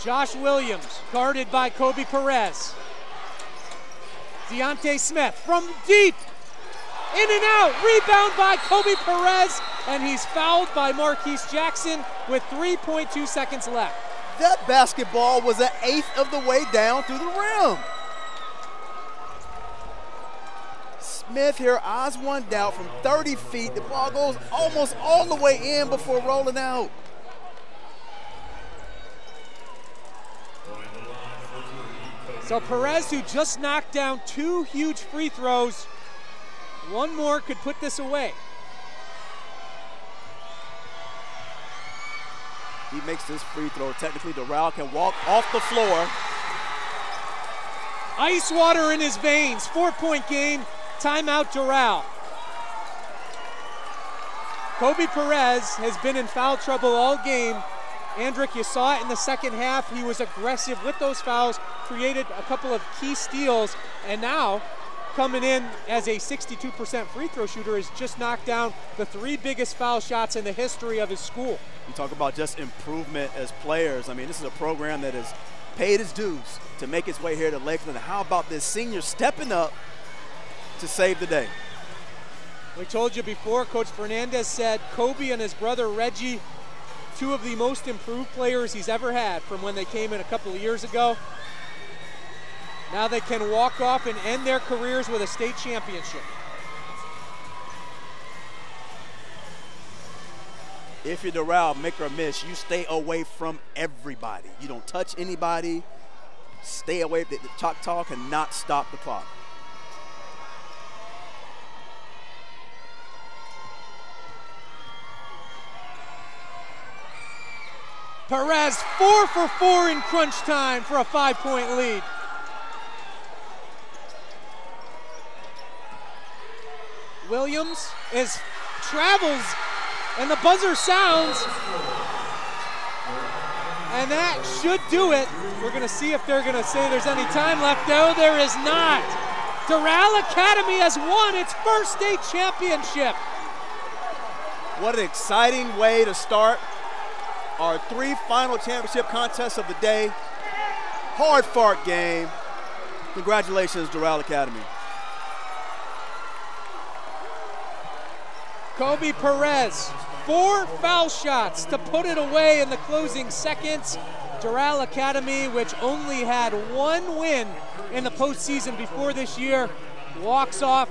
Josh Williams, guarded by Kobe Perez. Deonte Smith from deep. In and out, rebound by Kobe Perez, and he's fouled by Marquise Jackson with 3.2 seconds left. That basketball was an eighth of the way down through the rim. Smith here, eyes one down from 30 feet. The ball goes almost all the way in before rolling out. So Perez, who just knocked down 2 huge free throws, one more could put this away. He makes this free throw. Technically, Doral can walk off the floor. Ice water in his veins, 4-point game. Timeout, Doral. Kobe Perez has been in foul trouble all game. Andrick, you saw it in the second half. He was aggressive with those fouls, created a couple of key steals, and now coming in as a 62% free throw shooter has just knocked down the 3 biggest foul shots in the history of his school. You talk about just improvement as players. I mean, this is a program that has paid its dues to make its way here to Lakeland. How about this senior stepping up to save the day? We told you before, Coach Fernandez said Kobe and his brother Reggie, 2 of the most improved players he's ever had from when they came in a couple of years ago. Now they can walk off and end their careers with a state championship. If you're Doral, make or miss, you stay away from everybody. You don't touch anybody. Stay away. The Choctaw cannot stop the clock. Perez 4 for 4 in crunch time for a 5-point lead. Williams travels, and the buzzer sounds, and that should do it. We're going to see if they're going to say there's any time left. No, there is not. Doral Academy has won its first state championship. What an exciting way to start our 3 final championship contests of the day. Hard-fought game. Congratulations, Doral Academy. Kobe Perez, 4 foul shots to put it away in the closing seconds. Doral Academy, which only had 1 win in the postseason before this year, walks off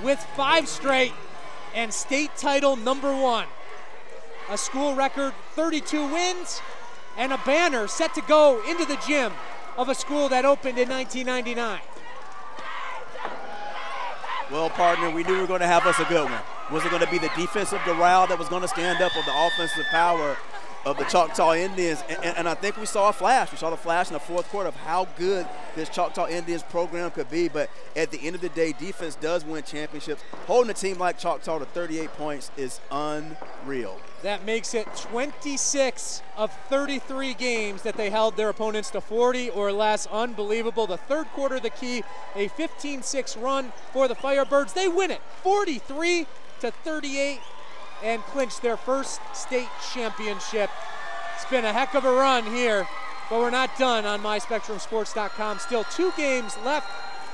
with 5 straight and state title #1. A school record 32 wins and a banner set to go into the gym of a school that opened in 1999. Well, partner, we knew we were going to have us a good one. Was it going to be the defense of Doral that was going to stand up, or the offensive power of the Choctaw Indians? And I think we saw a flash. We saw the flash in the fourth quarter of how good this Choctaw Indians program could be. But at the end of the day, defense does win championships. Holding a team like Choctaw to 38 points is unreal. That makes it 26 of 33 games that they held their opponents to 40 or less. Unbelievable. The third quarter, the key, a 15-6 run for the Firebirds. They win it 43-38 and clinch their first state championship. It's been a heck of a run here, but we're not done on MySpectrumSports.com. Still 2 games left.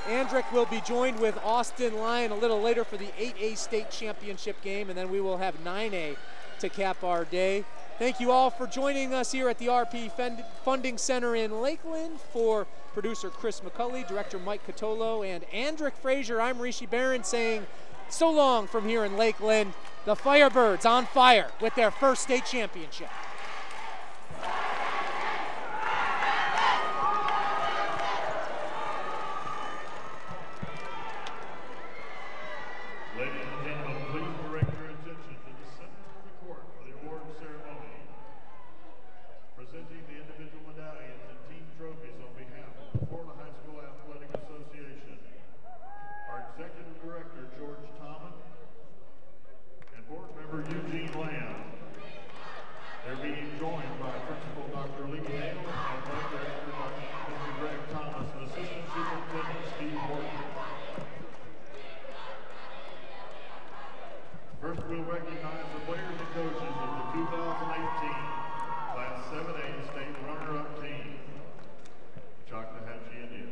Andrick will be joined with Austin Lyon a little later for the 8A state championship game, and then we will have 9A to cap our day. Thank you all for joining us here at the RP Funding Center in Lakeland. For producer Chris McCulley, director Mike Catolo, and Andrick Frazier, I'm Rishi Barron saying so long from here in Lakeland. The Firebirds on fire with their first state championship. Class 7A state runner-up team, Choctw Indians.